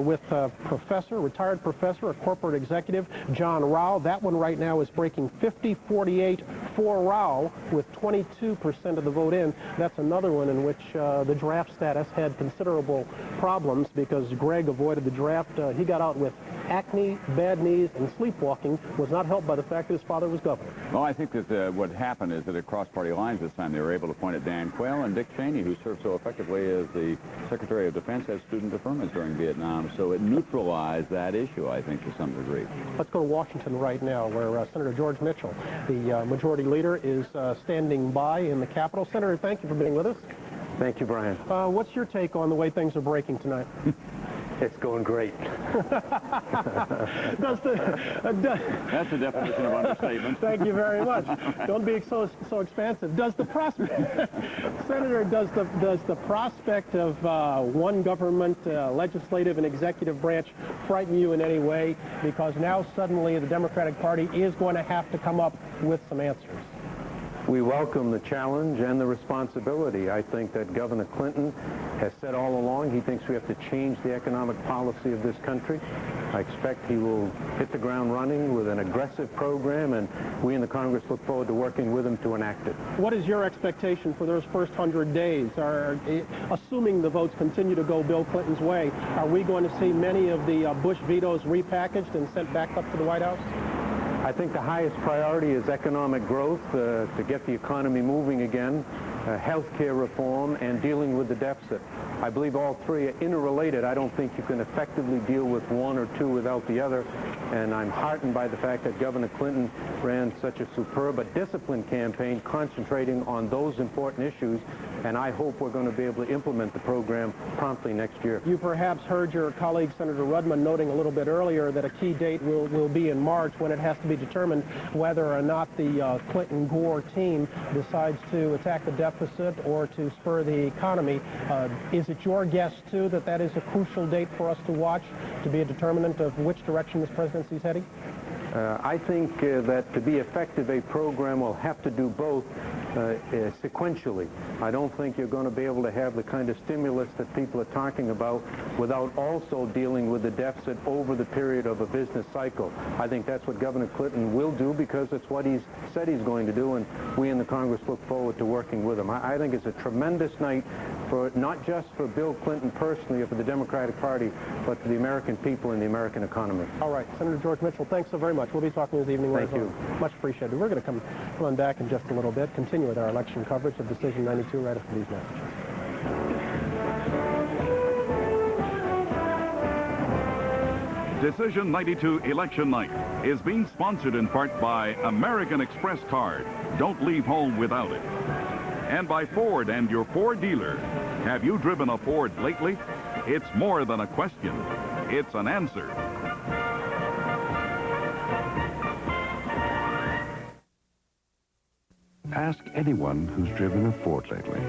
with retired professor, a corporate executive, John Rao. That one right now is breaking 50-48 for Rao with 22% of the vote in. That's another one in which the draft status had considerable problems because Gregg avoided the draft. He got out with acne, bad knees, and sleepwalking, was not helped by the fact that his father was governor. Well, I think that what happened is that across party lines this time they were able to point at Dan Quayle and Dick Cheney, who served so effectively as the Secretary of Defense as student deferment during Vietnam. So it neutralized that issue, I think, to some degree. Let's go to Washington right now, where Senator George Mitchell, the majority leader, is standing by in the Capitol. Senator, thank you for being with us. Thank you, Brian. What's your take on the way things are breaking tonight? It's going great. That's the definition of understatement. Thank you very much. Don't be so expansive. Does the prospect, Senator, does the prospect of one government, legislative and executive branch, frighten you in any way? Because now suddenly the Democratic Party is going to have to come up with some answers. We welcome the challenge and the responsibility. I think that Governor Clinton has said all along he thinks we have to change the economic policy of this country. I expect he will hit the ground running with an aggressive program, and we in the Congress look forward to working with him to enact it. What is your expectation for those first 100 days? Assuming the votes continue to go Bill Clinton's way, are we going to see many of the Bush vetoes repackaged and sent back up to the White House? I think the highest priority is economic growth, to get the economy moving again, health care reform, and dealing with the deficit. I believe all three are interrelated. I don't think you can effectively deal with one or two without the other, and I'm heartened by the fact that Governor Clinton ran such a superb but disciplined campaign concentrating on those important issues and I hope we're going to be able to implement the program promptly next year. You perhaps heard your colleague, Senator Rudman, noting a little bit earlier that a key date will be in March when it has to be determined whether or not the Clinton-Gore team decides to attack the deficit or to spur the economy. Is it your guess, too, that that is a crucial date for us to watch to be a determinant of which direction this presidency is heading? I think that to be effective, a program will have to do both sequentially. I don't think you're going to be able to have the kind of stimulus that people are talking about without also dealing with the deficit over the period of a business cycle. I think that's what Governor Clinton will do because it's what he's said he's going to do, and we in the Congress look forward to working with him. I think it's a tremendous night for not just for Bill Clinton personally or for the Democratic Party, but for the American people and the American economy. All right, Senator George Mitchell, thanks so very much. We'll be talking this evening. Thank you. Much appreciated. We're going to come on back in just a little bit, continue with our election coverage of Decision 92 right after these messages. Decision 92 Election Night is being sponsored in part by American Express Card. Don't leave home without it. And by Ford and your Ford dealer. Have you driven a Ford lately? It's more than a question. It's an answer. Ask anyone who's driven a Ford lately.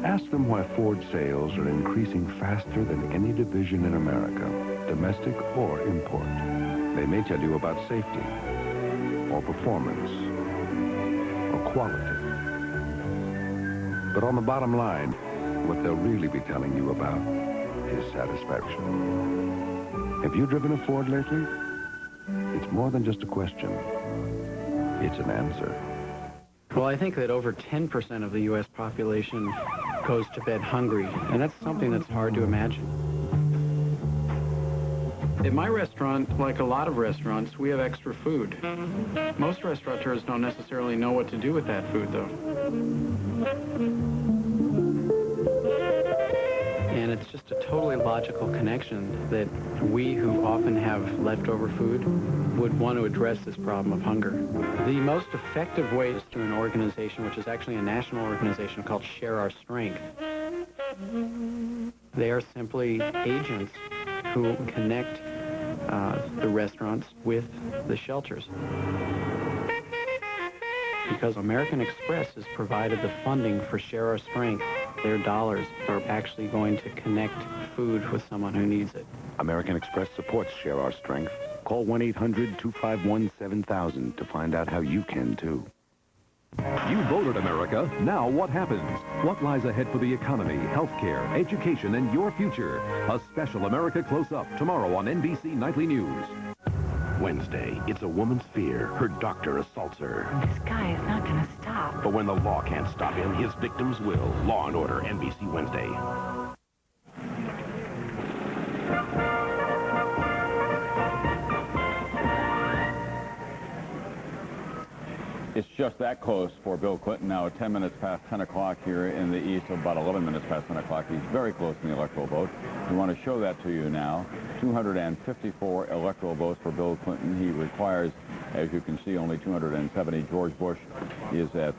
Ask them why Ford sales are increasing faster than any division in America, domestic or import. They may tell you about safety, or performance, or quality. But on the bottom line, what they'll really be telling you about is satisfaction. Have you driven a Ford lately? It's more than just a question. It's an answer. Well, I think that over 10% of the U.S. population goes to bed hungry, and that's something that's hard to imagine. At my restaurant, like a lot of restaurants, we have extra food. Most restaurateurs don't necessarily know what to do with that food, though. And it's just a totally logical connection that we who often have leftover food would want to address this problem of hunger. The most effective way is through an organization, which is actually a national organization called Share Our Strength. They are simply agents who connect the restaurants with the shelters. Because American Express has provided the funding for Share Our Strength, their dollars are actually going to connect food with someone who needs it. American Express supports Share Our Strength. Call 1-800-251-7000 to find out how you can, too. You voted, America. Now what happens? What lies ahead for the economy, healthcare, education, and your future? A special America Close-Up tomorrow on NBC Nightly News. Wednesday, it's a woman's fear. Her doctor assaults her. This guy is not going to stop. But when the law can't stop him, his victims will. Law and Order, NBC Wednesday. It's just that close for Bill Clinton now, 10 minutes past 10 o'clock here in the East, about 11 minutes past 10 o'clock. He's very close in the electoral vote. We want to show that to you now. 254 electoral votes for Bill Clinton. He requires, as you can see, only 270. George Bush is at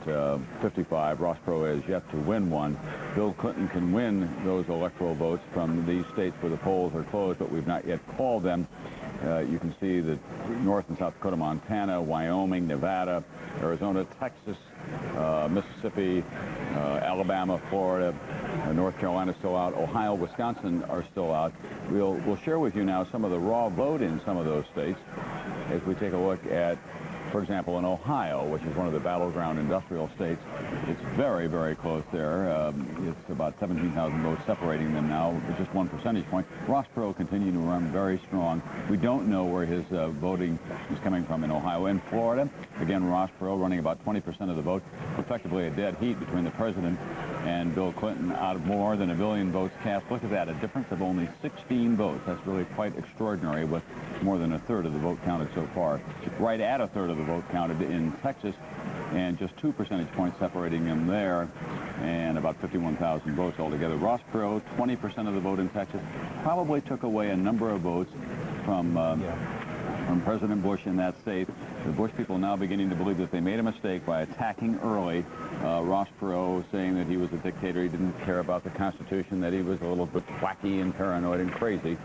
55. Ross Perot is yet to win one. Bill Clinton can win those electoral votes from these states where the polls are closed, but we've not yet called them. You can see that North and South Dakota, Montana, Wyoming, Nevada, Arizona, Texas, Mississippi, Alabama, Florida, North Carolina still out. Ohio, Wisconsin are still out. We'll share with you now some of the raw vote in some of those states as we take a look at, for example, in Ohio, which is one of the battleground industrial states. It's very, very close there. It's about 17,000 votes separating them now with just 1 percentage point. Ross Perot continuing to run very strong. We don't know where his voting is coming from in Ohio. In Florida, again, Ross Perot running about 20% of the vote. Effectively a dead heat between the president and Bill Clinton out of more than 1 billion votes cast. Look at that, a difference of only 16 votes. That's really quite extraordinary with more than a third of the vote counted so far. Right at a third of the vote counted in Texas, and just 2 percentage points separating them there, and about 51,000 votes altogether. Ross Perot, 20% of the vote in Texas, probably took away a number of votes from from President Bush in that state. The Bush people now beginning to believe that they made a mistake by attacking early Ross Perot, saying that he was a dictator, he didn't care about the Constitution, that he was a little bit wacky and paranoid and crazy.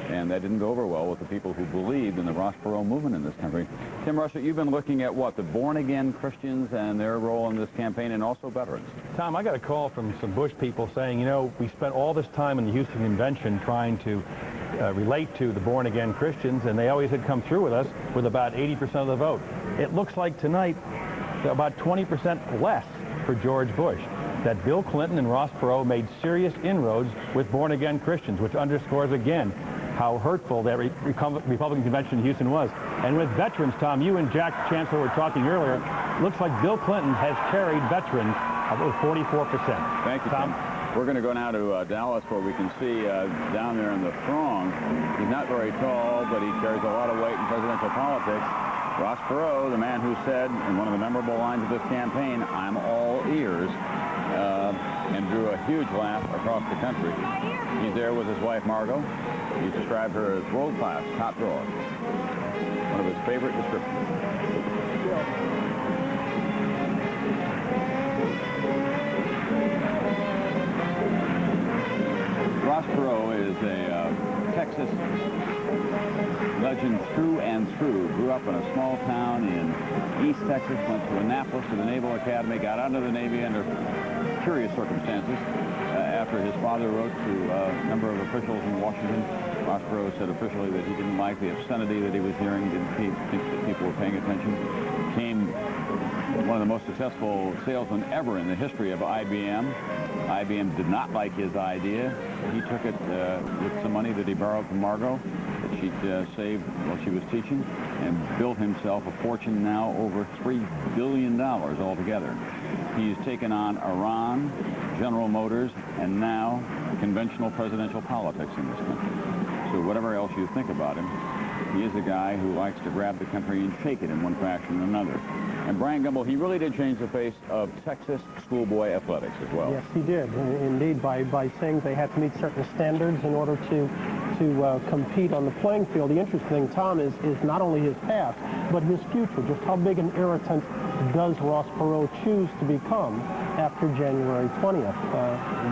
And that didn't go over well with the people who believed in the Ross Perot movement in this country. Tim Russert, you've been looking at what? The born-again Christians and their role in this campaign, and also veterans. Tom, I got a call from some Bush people saying, you know, we spent all this time in the Houston Convention trying to relate to the born-again Christians, and they always had come through with us with about 80% of the vote. It looks like tonight about 20% less for George Bush. That Bill Clinton and Ross Perot made serious inroads with born-again Christians, which underscores again how hurtful that Republican convention in Houston was. And with veterans, Tom, you and Jack Chancellor were talking earlier, looks like Bill Clinton has carried veterans with 44%. Thank you, Tom. We're going to go now to Dallas, where we can see down there in the throng. He's not very tall, but he carries a lot of weight in presidential politics. Ross Perot, the man who said in one of the memorable lines of this campaign, "I'm all ears," and drew a huge laugh across the country. He's there with his wife, Margot. He described her as world-class, top drawer. One of his favorite descriptions. Ross Perot is a Texas legend through and through. Grew up in a small town in East Texas, went to Annapolis to the Naval Academy, got out of the Navy under curious circumstances after his father wrote to a number of officials in Washington. Ross Perot said officially that he didn't like the obscenity that he was hearing, didn't think that people were paying attention. Became one of the most successful salesmen ever in the history of IBM. IBM did not like his idea. He took it with some money that he borrowed from Margot that she'd saved while she was teaching, and built himself a fortune now over $3 billion altogether. He's taken on Iran, General Motors, and now conventional presidential politics in this country. So whatever else you think about him, he is a guy who likes to grab the country and shake it in one fashion or another. And Brian Gumbel, he really did change the face of Texas schoolboy athletics as well. Yes, he did. Indeed, by saying they had to meet certain standards in order to compete on the playing field. The interesting thing, Tom, is not only his past, but his future. Just how big an irritant does Ross Perot choose to become after January 20th?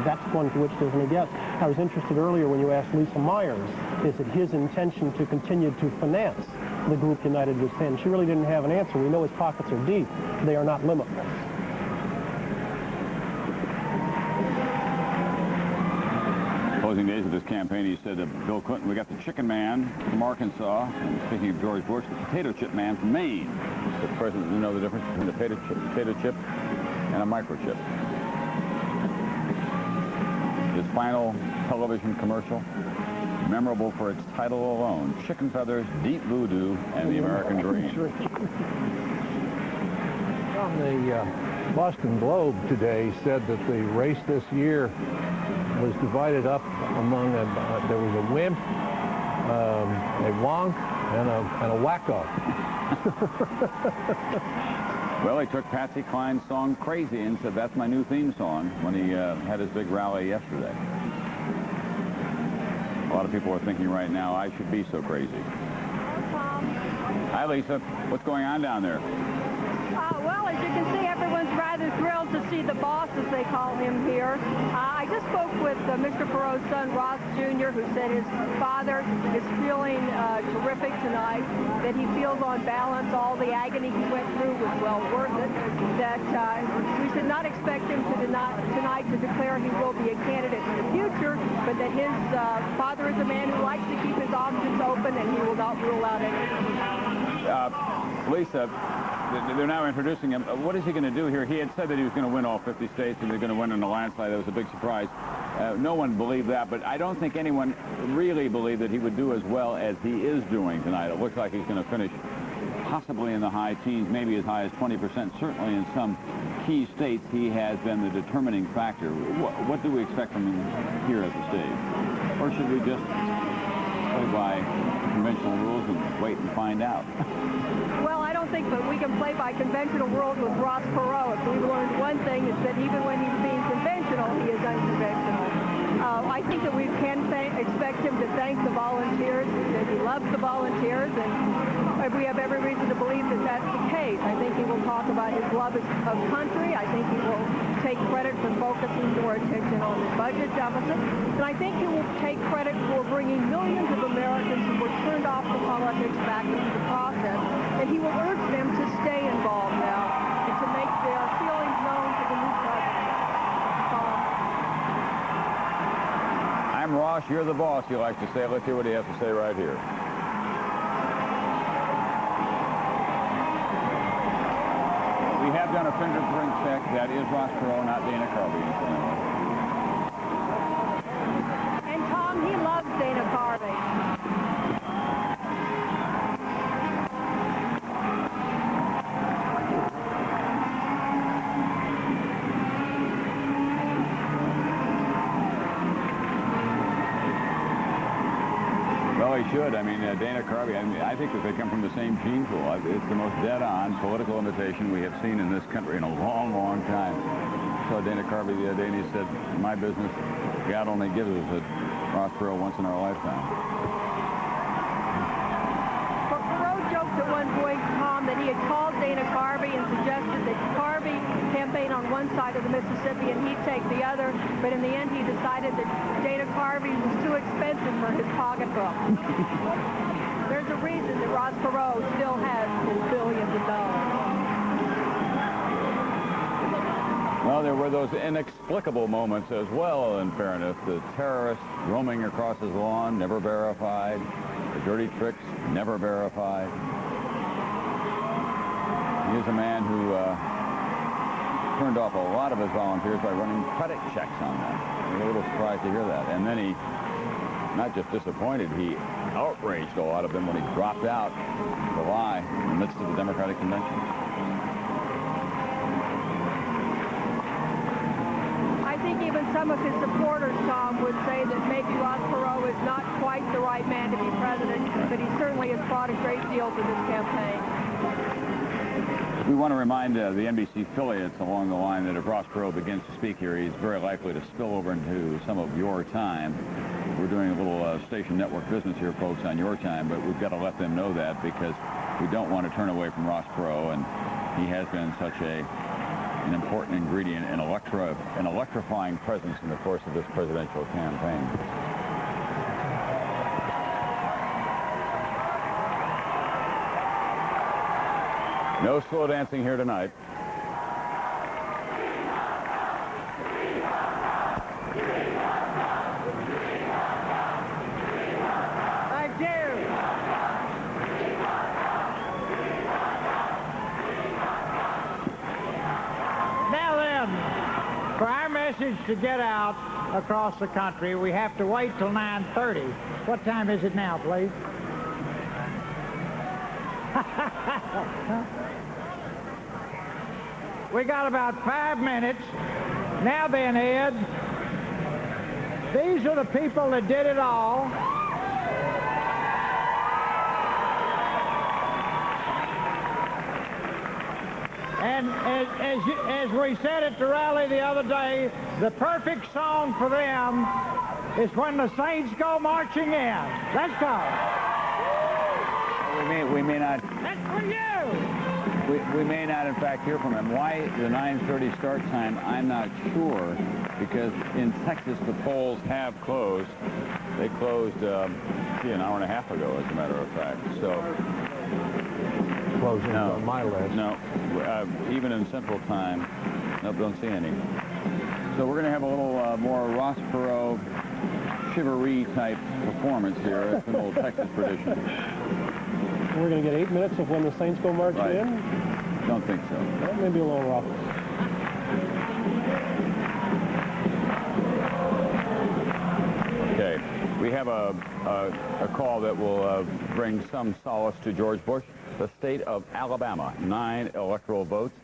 That's one to which there's any guess. I was interested earlier when you asked Lisa Myers, is it his intention to continue to finance the group United was 10? She really didn't have an answer. We know his pockets are deep. They are not limitless. Closing days of this campaign, he said to Bill Clinton, we got the chicken man from Arkansas, and speaking of George Bush, the potato chip man from Maine. The president didn't know the difference between a potato chip and a microchip. His final television commercial, memorable for its title alone, Chicken Feathers, Deep Voodoo, and the American Dream. On the Boston Globe today said that the race this year was divided up among there was a wimp, a wonk, and a wacko. Well, he took Patsy Cline's song Crazy and said, that's my new theme song, when he had his big rally yesterday. A lot of people are thinking right now, I should be so crazy. Hi, Lisa. What's going on down there? Well, as you can see, everyone's rather thrilled to see the boss, as they call him here. I just spoke with Mr. Perot's son, Ross Jr., who said his father is feeling terrific tonight, that he feels on balance all the agony he went through was well worth it, that we should not expect him tonight to declare he will be a candidate in the future, but that his father is a man who likes to keep his options open, and he will not rule out anything. Lisa, they're now introducing him. What is he going to do here? He had said that he was going to win all 50 states and they're going to win in a landslide. That was a big surprise. No one believed that, but I don't think anyone really believed that he would do as well as he is doing tonight. It looks like he's going to finish possibly in the high teens, maybe as high as 20%. Certainly in some key states, he has been the determining factor. What do we expect from him here at the stage? Or should we just play by conventional rules and wait and find out? Well, I don't think that we can play by conventional rules with Ross Perot. If we've learned one thing, it's that even when he's being conventional, he is unconventional. I think that we can expect him to thank the volunteers, because he loves loves the volunteers, and we have every reason to believe that that's the case. I think he will talk about his love of country. I think he will take credit for focusing more attention on the budget deficit. And I think he will take credit for bringing millions of Americans who were turned off from politics back into the process. And he will urge them to stay involved now and to make their feelings known to the new president. I'm Ross, you're the boss, he likes to say. Let's hear what he has to say right here. We have done a fingerprint check. That is Ross Perot, not Dana Carvey, incidentally. And Tom, he loves Dana Carvey. Well, he should. I mean, Dana Carvey, I think that they come from the same gene pool. It's the most dead-on political imitation we have seen in this country in a long, long time. I saw Dana Carvey the other day, and he said, my business, God only gives us a Ross Perot once in our lifetime. But Perot joked at one point, Tom, that he had called Dana Carvey and suggested that Carvey campaign on one side of the Mississippi and he'd take the other, but in the end he decided that Dana Carvey was too expensive for his pocketbook. There's a reason that Ross Perot still has his billions of dollars. Well, there were those inexplicable moments as well, in fairness. The terrorist roaming across his lawn, never verified. The dirty tricks, never verified. He is a man who turned off a lot of his volunteers by running credit checks on them. I'm a little surprised to hear that. And then he, not just disappointed, he outraged a lot of them when he dropped out in July in the midst of the Democratic convention. I think even some of his supporters, Tom, would say that maybe Ross Perot is not quite the right man to be president, but he certainly has brought a great deal to this campaign. We want to remind the NBC affiliates along the line that if Ross Perot begins to speak here, he's very likely to spill over into some of your time. We're doing a little station network business here, folks, on your time, but we've got to let them know that because we don't want to turn away from Ross Perot, and he has been such an important ingredient, an electrifying presence in the course of this presidential campaign. No slow dancing here tonight. Thank you. Now then, for our message to get out across the country, we have to wait till 9:30. What time is it now, please? We got about 5 minutes. Now then, Ed, these are the people that did it all. And as we said at the rally the other day, the perfect song for them is When the Saints Go Marching In. Let's go. We may not. That's for you. We may not, in fact, hear from him. Why the 9:30 start time, I'm not sure, because in Texas the polls have closed. They closed, an hour and a half ago, as a matter of fact. So closing on my list. No, even in Central Time, nope, don't see any. So we're going to have a little more Ross Perot chivalry type performance here. It's an old Texas tradition. We're going to get 8 minutes of When the Saints Go Marching In? Don't think so. That may be a little rough. Okay, we have a call that will bring some solace to George Bush. The state of Alabama, 9 electoral votes.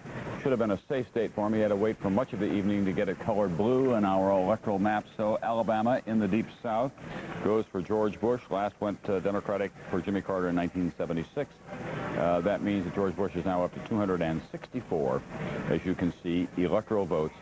Should have been a safe state for him. He had to wait for much of the evening to get it colored blue in our electoral map. So Alabama in the deep south goes for George Bush. Last went Democratic for Jimmy Carter in 1976. That means that George Bush is now up to 264, as you can see, electoral votes.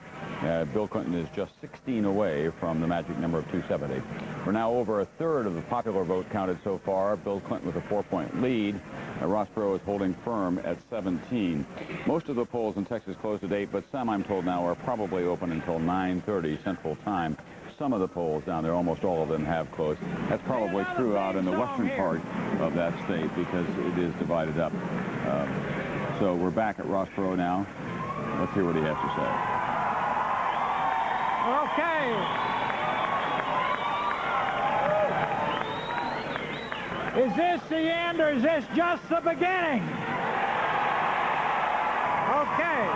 Bill Clinton is just 16 away from the magic number of 270. We're now over a third of the popular vote counted so far. Bill Clinton with a 4-point lead. Ross Perot is holding firm at 17. Most of the polls in Texas closed at 8, but some, I'm told now, are probably open until 9:30 Central Time. Some of the polls down there, almost all of them, have closed. That's probably true out in the western part of that state because it is divided up. So we're back at Ross Perot now. Let's hear what he has to say. Okay. Is this the end or is this just the beginning? Okay.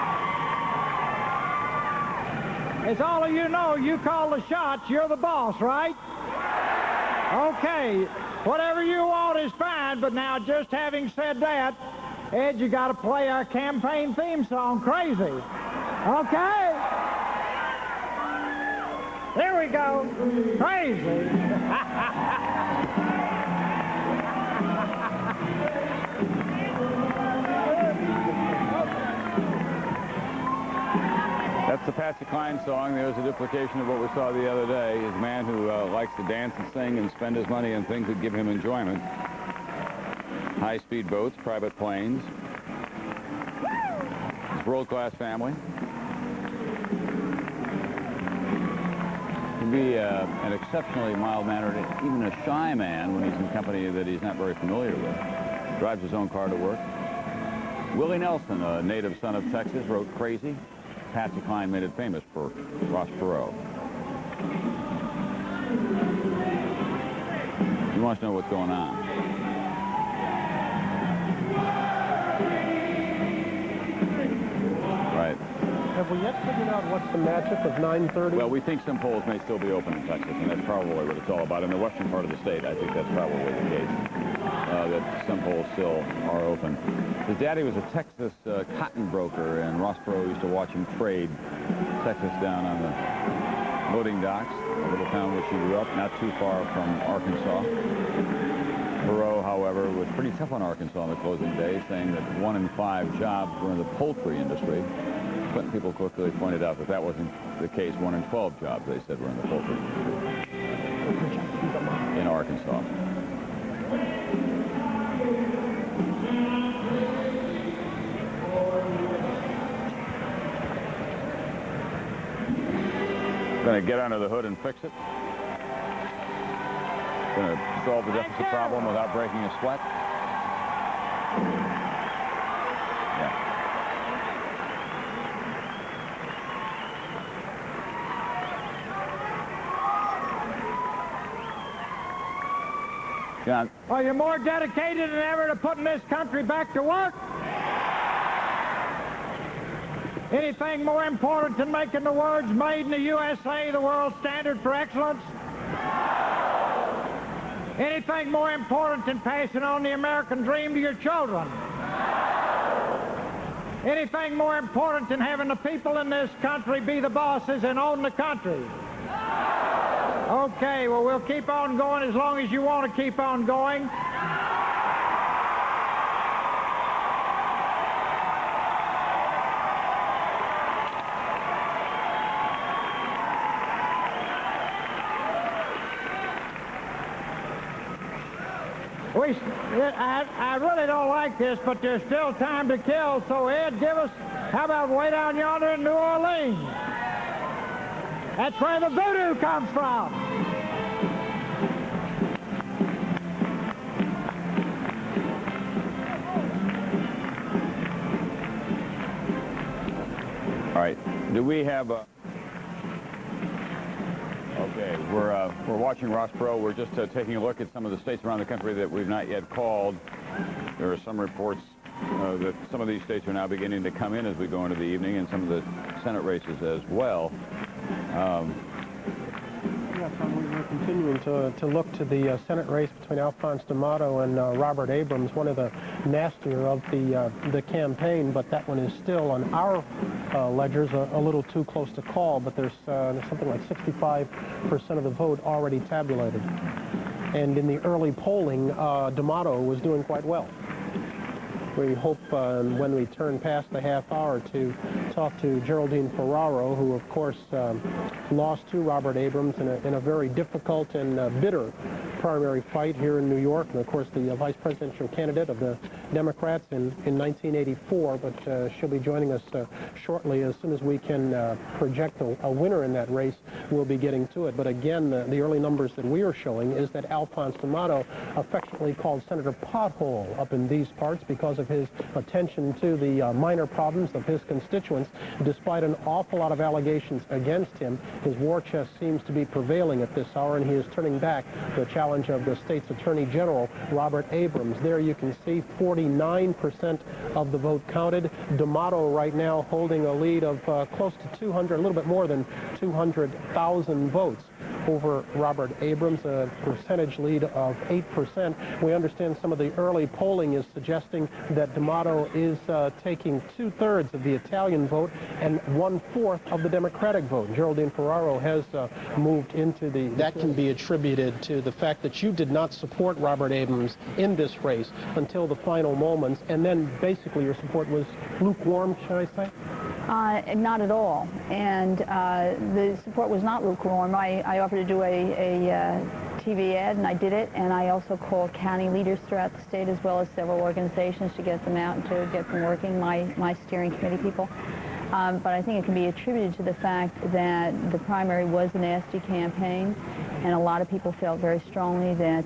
As all of you know, you call the shots, you're the boss, right? Okay. Whatever you want is fine, but now just having said that, Ed, you got to play our campaign theme song, Crazy. Okay? There we go. Crazy. That's the Patsy Cline song. There's a duplication of what we saw the other day. He's a man who likes to dance and sing and spend his money on things that give him enjoyment. High-speed boats, private planes. His world-class family. Can be an exceptionally mild-mannered, even a shy man when he's in company that he's not very familiar with. Drives his own car to work. Willie Nelson, a native son of Texas, wrote Crazy. Patsy Cline made it famous for Ross Perot. He wants to know what's going on. Right. Have we yet figured out what's the matchup of 9:30? Well, we think some polls may still be open in Texas, and that's probably what it's all about. In the western part of the state, I think that's probably the case, that some polls still are open. His daddy was a Texas cotton broker, and Ross Perot used to watch him trade Texas down on the loading docks, a little town which he grew up, not too far from Arkansas. Perot, however, was pretty tough on Arkansas on the closing day, saying that 1 in 5 jobs were in the poultry industry. But people quickly pointed out that that wasn't the case. 1 in 12 jobs, they said, were in the poultry industry in Arkansas. Going to get under the hood and fix it. Going to solve the deficit problem without breaking a sweat. Yeah. John. Are you more dedicated than ever to putting this country back to work? Anything more important than making the words "Made in the USA" the world standard for excellence? Anything more important than passing on the American dream to your children? Anything more important than having the people in this country be the bosses and own the country? Okay, well, we'll keep on going as long as you want to keep on going. I really don't like this, but there's still time to kill. So, Ed, how about way down yonder in New Orleans? That's where the voodoo comes from. All right. Do we have a... Okay, we're watching Ross Perot. We're just taking a look at some of the states around the country that we've not yet called. There are some reports that some of these states are now beginning to come in as we go into the evening, and some of the Senate races as well. Yes, we're continuing to look to the Senate race between Alphonse D'Amato and Robert Abrams, one of the nastier of the campaign, but that one is still on our ledgers a little too close to call, but there's something like 65% of the vote already tabulated. And in the early polling, D'Amato was doing quite well. We hope when we turn past the half hour to talk to Geraldine Ferraro, who, of course, lost to Robert Abrams in a very difficult and bitter primary fight here in New York, and, of course, the vice presidential candidate of the Democrats in 1984. But she'll be joining us shortly. As soon as we can project a winner in that race, we'll be getting to it. But again, the early numbers that we are showing is that Alphonse D'Amato, affectionately called Senator Pothole up in these parts because of his attention to the minor problems of his constituents, despite an awful lot of allegations against him, his war chest seems to be prevailing at this hour, and he is turning back the challenge of the state's Attorney General, Robert Abrams. There you can see 49% of the vote counted. D'Amato right now holding a lead of close to 200, a little bit more than 200,000 votes over Robert Abrams, a percentage lead of 8%. We understand some of the early polling is suggesting that D'Amato is taking 2/3 of the Italian vote and 1/4 of the Democratic vote. Geraldine Ferraro has moved into the... That can be attributed to the fact that you did not support Robert Abrams in this race until the final moments, and then basically your support was lukewarm, shall I say? Not at all. And the support was not lukewarm. I offered to do a TV ad, and I did it, and I also called county leaders throughout the state as well as several organizations to get them out and to get them working, my steering committee people. But I think it can be attributed to the fact that the primary was a nasty campaign, and a lot of people felt very strongly that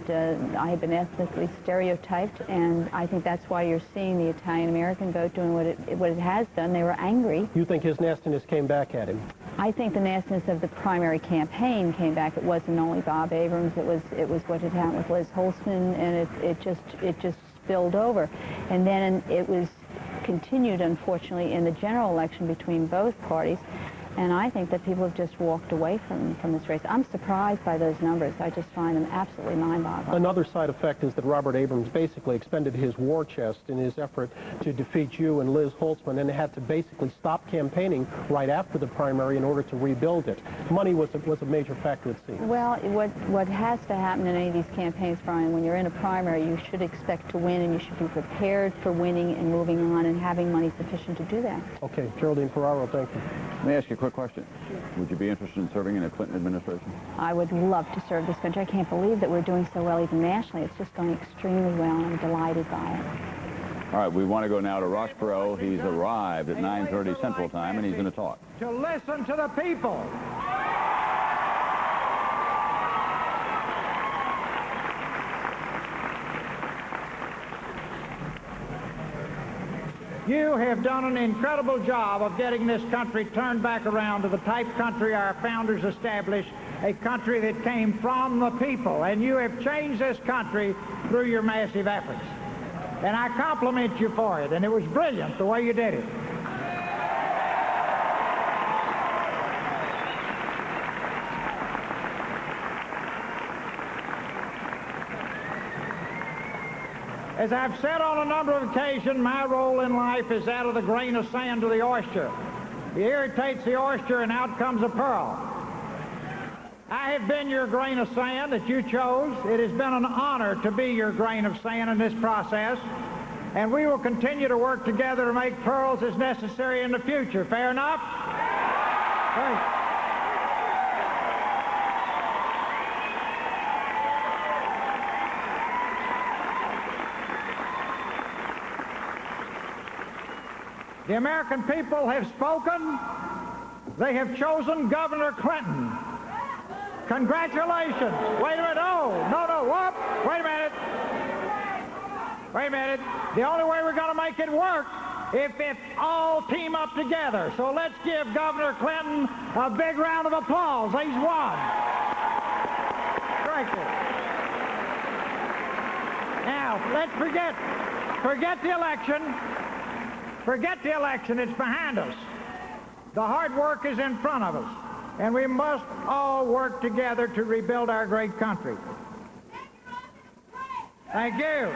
I had been ethnically stereotyped, and I think that's why you're seeing the Italian-American vote doing what it has done. They were angry. You think his nastiness came back at him? I think the nastiness of the primary campaign came back. It wasn't only Bob Abrams. It was what had happened with Liz Holtzman, and it just spilled over. And then it was continued, unfortunately, in the general election between both parties. And I think that people have just walked away from this race. I'm surprised by those numbers. I just find them absolutely mind-boggling. Another side effect is that Robert Abrams basically expended his war chest in his effort to defeat you and Liz Holtzman, and had to basically stop campaigning right after the primary in order to rebuild it. Money was a major factor, it seems. Well, what has to happen in any of these campaigns, Brian, when you're in a primary, you should expect to win, and you should be prepared for winning and moving on and having money sufficient to do that. Okay, Geraldine Ferraro, thank you. Let me ask you a quick question. Would you be interested in serving in a Clinton administration? I would love to serve this country. I can't believe that we're doing so well even nationally. It's just going extremely well, and I'm delighted by it. All right, we want to go now to Ross Perot. He's arrived at 9:30 Central Time, and he's going to talk. To listen to the people. You have done an incredible job of getting this country turned back around to the type country our founders established, a country that came from the people. And you have changed this country through your massive efforts. And I compliment you for it. And it was brilliant the way you did it. As I've said on a number of occasions, my role in life is that of the grain of sand to the oyster. It irritates the oyster, and out comes a pearl. I have been your grain of sand that you chose. It has been an honor to be your grain of sand in this process, and we will continue to work together to make pearls as necessary in the future. Fair enough? Thanks. The American people have spoken. They have chosen Governor Clinton. Congratulations. Wait a minute. No. Whoop. Wait a minute. Wait a minute. The only way we're going to make it work if all team up together. So let's give Governor Clinton a big round of applause. He's won. Thank you. Now, let's forget the election. Forget the election, it's behind us. The hard work is in front of us, and we must all work together to rebuild our great country. Thank you.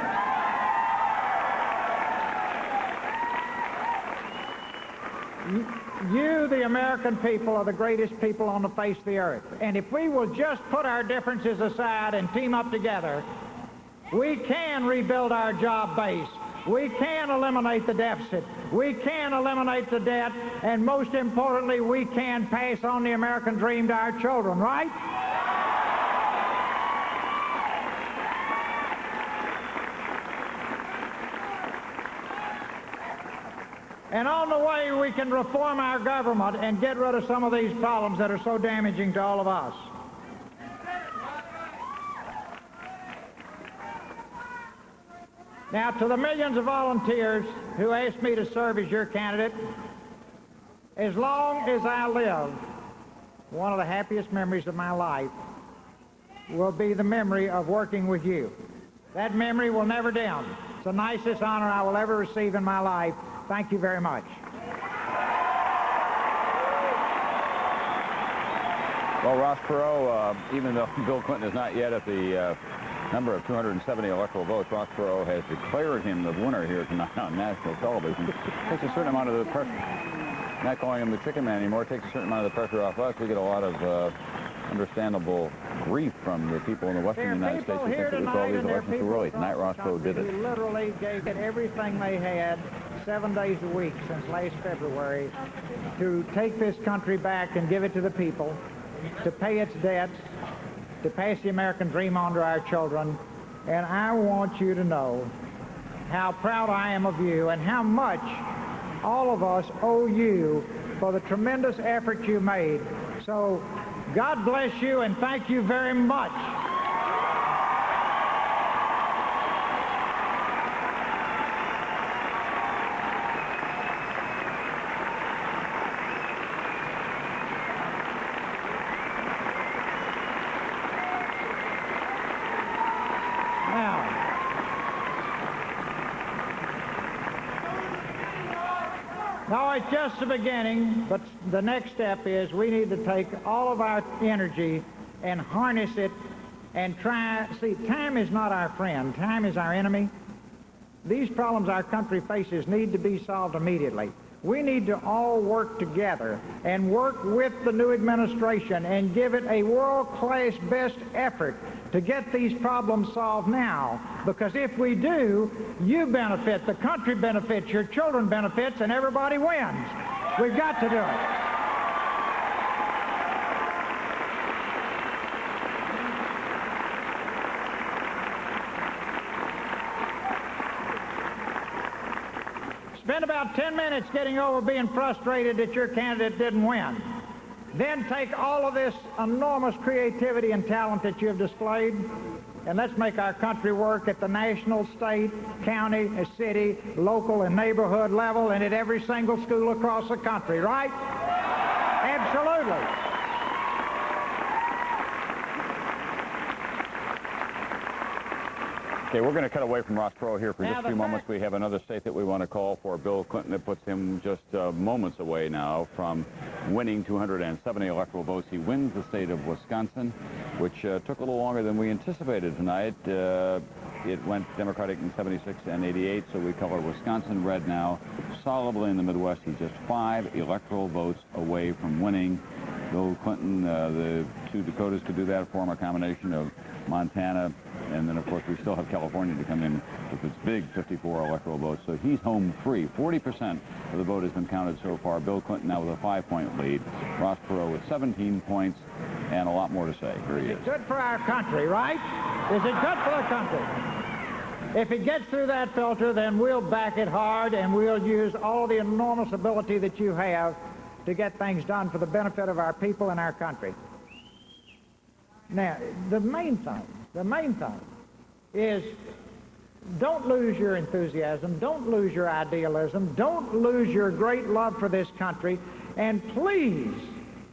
You, the American people, are the greatest people on the face of the earth. And if we will just put our differences aside and team up together, we can rebuild our job base. We can eliminate the deficit. We can eliminate the debt. And most importantly, we can pass on the American dream to our children, right? And on the way, we can reform our government and get rid of some of these problems that are so damaging to all of us. Now, to the millions of volunteers who asked me to serve as your candidate, as long as I live, one of the happiest memories of my life will be the memory of working with you. That memory will never dim. It's the nicest honor I will ever receive in my life. Thank you very much. Well, Ross Perot, even though Bill Clinton is not yet at the number of 270 electoral votes, Ross Perot has declared him the winner here tonight on national television. Takes a certain amount of the pressure. Not calling him the chicken man anymore. Takes a certain amount of the pressure off us. We get a lot of understandable grief from the people in the western United States who think that we call these elections too early. Tonight, Ross Perot did it. Who literally gave it everything they had 7 days a week since last February to take this country back and give it to the people, to pay its debts, to pass the American dream on to our children. And I want you to know how proud I am of you and how much all of us owe you for the tremendous effort you made. So God bless you and thank you very much. No, it's just the beginning, but the next step is we need to take all of our energy and harness it and try. See, time is not our friend. Time is our enemy. These problems our country faces need to be solved immediately. We need to all work together and work with the new administration and give it a world-class best effort to get these problems solved now. Because if we do, you benefit, the country benefits, your children benefits, and everybody wins. We've got to do it. Spend about 10 minutes getting over being frustrated that your candidate didn't win. Then take all of this enormous creativity and talent that you have displayed, and let's make our country work at the national, state, county, city, local, and neighborhood level, and at every single school across the country, right? Absolutely. Okay, we're going to cut away from Ross Perot here for just a few moments. We have another state that we want to call for Bill Clinton. That puts him just moments away now from winning 270 electoral votes. He wins the state of Wisconsin, which took a little longer than we anticipated tonight. It went Democratic in 76 and 88, so we color Wisconsin red now. Solidly in the Midwest, he's just 5 electoral votes away from winning. Bill Clinton, the 2 Dakotas could do that for him, a combination of Montana, and then, of course, we still have California to come in with its big 54 electoral votes. So he's home free. 40% of the vote has been counted so far. Bill Clinton now with a 5-point lead. Ross Perot with 17 points and a lot more to say. Here he is. It's good for our country, right? Is it good for the country? If it gets through that filter, then we'll back it hard, and we'll use all the enormous ability that you have to get things done for the benefit of our people and our country. Now, the main thing is don't lose your enthusiasm, don't lose your idealism, don't lose your great love for this country, and please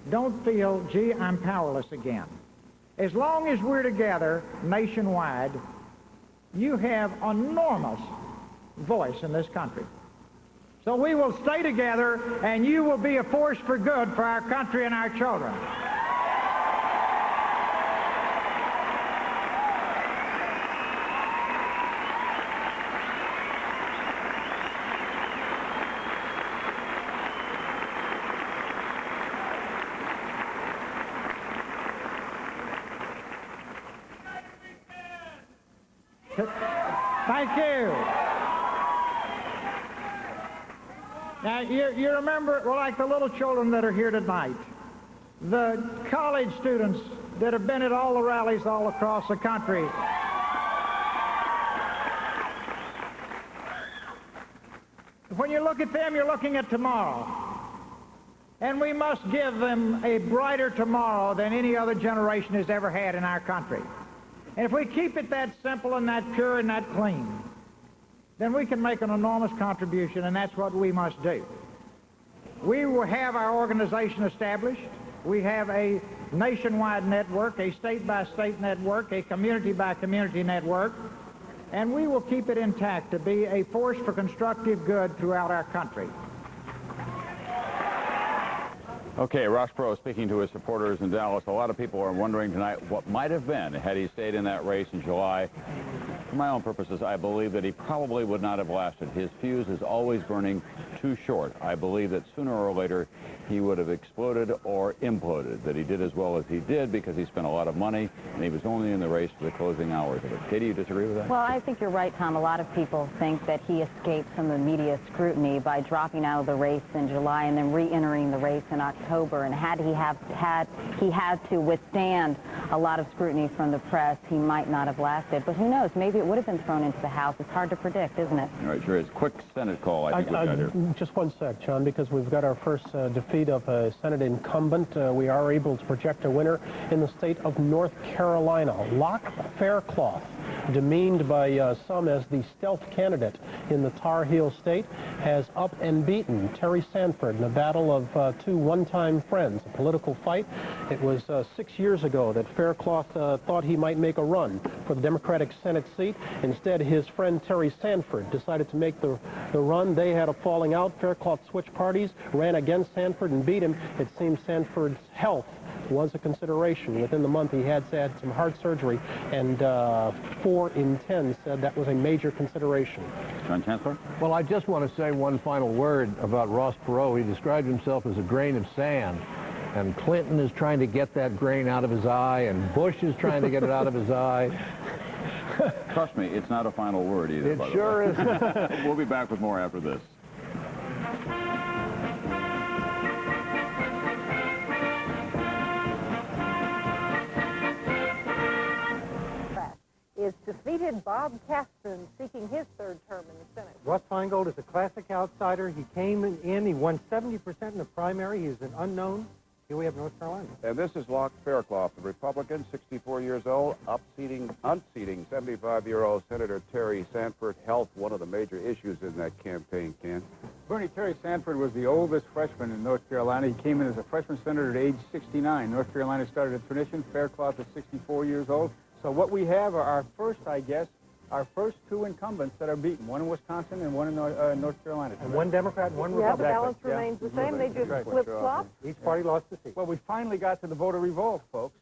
don't feel, gee, I'm powerless again. As long as we're together nationwide, you have enormous voice in this country. So we will stay together, and you will be a force for good for our country and our children. Thank you. Now, you remember, well, like the little children that are here tonight, the college students that have been at all the rallies all across the country. When you look at them, you're looking at tomorrow. And we must give them a brighter tomorrow than any other generation has ever had in our country. And if we keep it that simple and that pure and that clean, then we can make an enormous contribution, and that's what we must do. We will have our organization established. We have a nationwide network, a state-by-state network, a community-by-community network, and we will keep it intact to be a force for constructive good throughout our country. Okay, Ross Perot speaking to his supporters in Dallas. A lot of people are wondering tonight what might have been had he stayed in that race in July. For my own purposes, I believe that he probably would not have lasted. His fuse is always burning too short. I believe that sooner or later he would have exploded or imploded, that he did as well as he did because he spent a lot of money and he was only in the race for the closing hours of it. Katie, you disagree with that? Well, I think you're right, Tom. A lot of people think that he escaped some of the media scrutiny by dropping out of the race in July and then re-entering the race in October. And had he had to withstand a lot of scrutiny from the press, he might not have lasted. But who knows? Maybe it would have been thrown into the House. It's hard to predict, isn't it? All right, sure. It's a quick Senate call, I think we've got here. Just one sec, John, because we've got our first defeat of a Senate incumbent. We are able to project a winner in the state of North Carolina. Locke Faircloth, demeaned by some as the stealth candidate in the Tar Heel state, has up and beaten Terry Sanford in a battle of two one-time friends, a political fight. It was 6 years ago that Faircloth thought he might make a run for the Democratic Senate seat. Instead, his friend Terry Sanford decided to make the run. They had a falling out. Faircloth switched parties, ran against Sanford and beat him. It seems Sanford's health was a consideration. Within the month, he had some heart surgery, and 4 in 10 said that was a major consideration. John Chancellor? Well, I just want to say one final word about Ross Perot. He described himself as a grain of sand, and Clinton is trying to get that grain out of his eye, and Bush is trying to get it out of his eye. Trust me, it's not a final word either. It sure is. We'll be back with more after this. Is defeated Bob Caston, seeking his third term in the Senate. Russ Feingold is a classic outsider. He came in, he won 70% in the primary. He's an unknown. Here we have North Carolina. And this is Locke Faircloth, the Republican, 64 years old, unseating 75-year-old Senator Terry Sanford. Health, one of the major issues in that campaign, Ken. Bernie, Terry Sanford was the oldest freshman in North Carolina. He came in as a freshman senator at age 69. North Carolina started a tradition. Faircloth is 64 years old. So what we have are our first, I guess, our first two incumbents that are beaten, one in Wisconsin and one in North Carolina. And one Democrat, one Republican. Yeah, the balance remains the same. They just flip-flop. Each party lost a seat. Well, we finally got to the voter revolt, folks.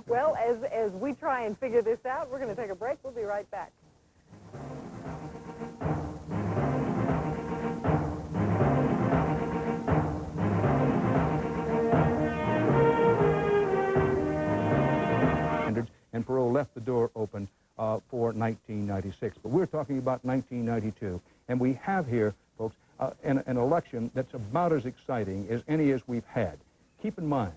Well, as we try and figure this out, we're going to take a break. We'll be right back. And Perot left the door open for 1996. But we're talking about 1992. And we have here, folks, an election that's about as exciting as any as we've had. Keep in mind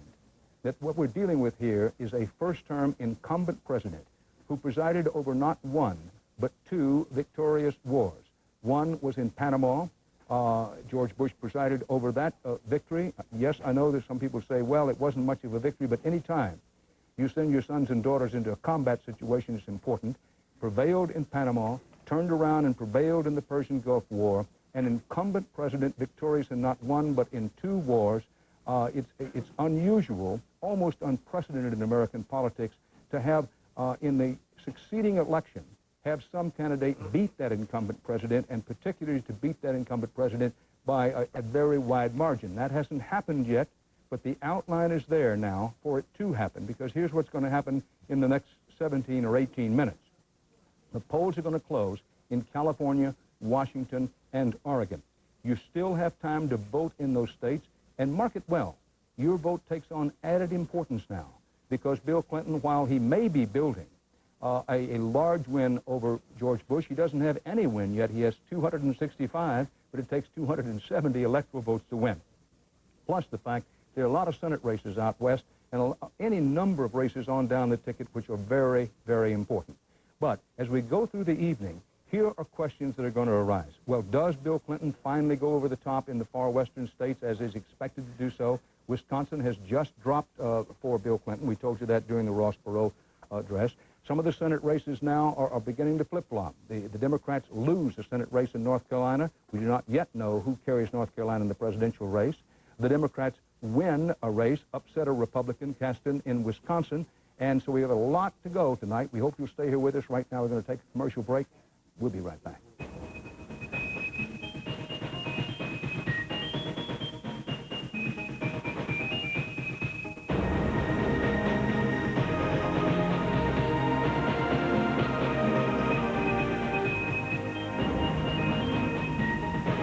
that what we're dealing with here is a first-term incumbent president who presided over not one, but 2 victorious wars. One was in Panama. George Bush presided over that victory. Yes, I know that some people say, well, it wasn't much of a victory, but any time you send your sons and daughters into a combat situation, it's important. Prevailed in Panama, turned around and prevailed in the Persian Gulf War, an incumbent president victorious in not one but in 2 wars. It's unusual, almost unprecedented in American politics to have in the succeeding election have some candidate beat that incumbent president, and particularly to beat that incumbent president by a very wide margin. That hasn't happened yet. But the outline is there now for it to happen, because here's what's going to happen in the next 17 or 18 minutes. The polls are going to close in California, Washington, and Oregon. You still have time to vote in those states, and mark it well. Your vote takes on added importance now, because Bill Clinton, while he may be building a large win over George Bush. He doesn't have any win yet. He has 265, but it takes 270 electoral votes to win. Plus the fact there are a lot of Senate races out west and any number of races on down the ticket which are very, very important. But as we go through the evening, here are questions that are going to arise. Well, does Bill Clinton finally go over the top in the far western states as is expected to do so? Wisconsin has just dropped for Bill Clinton. We told you that during the Ross Perot address. Some of the Senate races now are beginning to flip-flop. The Democrats lose the Senate race in North Carolina. We do not yet know who carries North Carolina in the presidential race. The Democrats win a race, upset a Republican, Caston, in Wisconsin. And so we have a lot to go tonight. We hope you'll stay here with us. Right now we're going to take a commercial break. We'll be right back.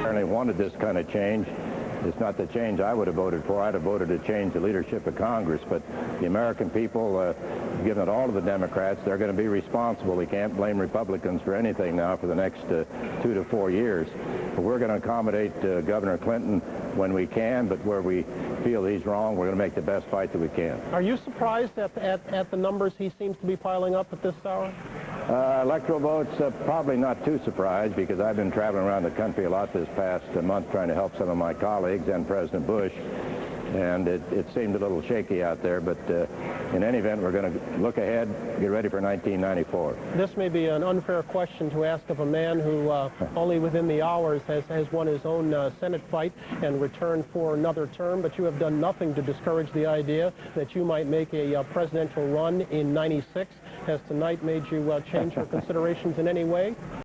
Certainly wanted this kind of change. It's not the change I would have voted for. I'd have voted to change the leadership of Congress. But the American people, given it all to the Democrats, they're going to be responsible. We can't blame Republicans for anything now for the next 2 to 4 years. But we're going to accommodate Governor Clinton when we can, but where we feel he's wrong, we're going to make the best fight that we can. Are you surprised at the numbers he seems to be piling up at this hour? Electoral votes, probably not too surprised, because I've been traveling around the country a lot this past month trying to help some of my colleagues and President Bush, and it seemed a little shaky out there, but in any event, we're going to look ahead, get ready for 1994. This may be an unfair question to ask of a man who only within the hours has won his own Senate fight and returned for another term, but you have done nothing to discourage the idea that you might make a presidential run in '96. Has tonight made you change your considerations in any way?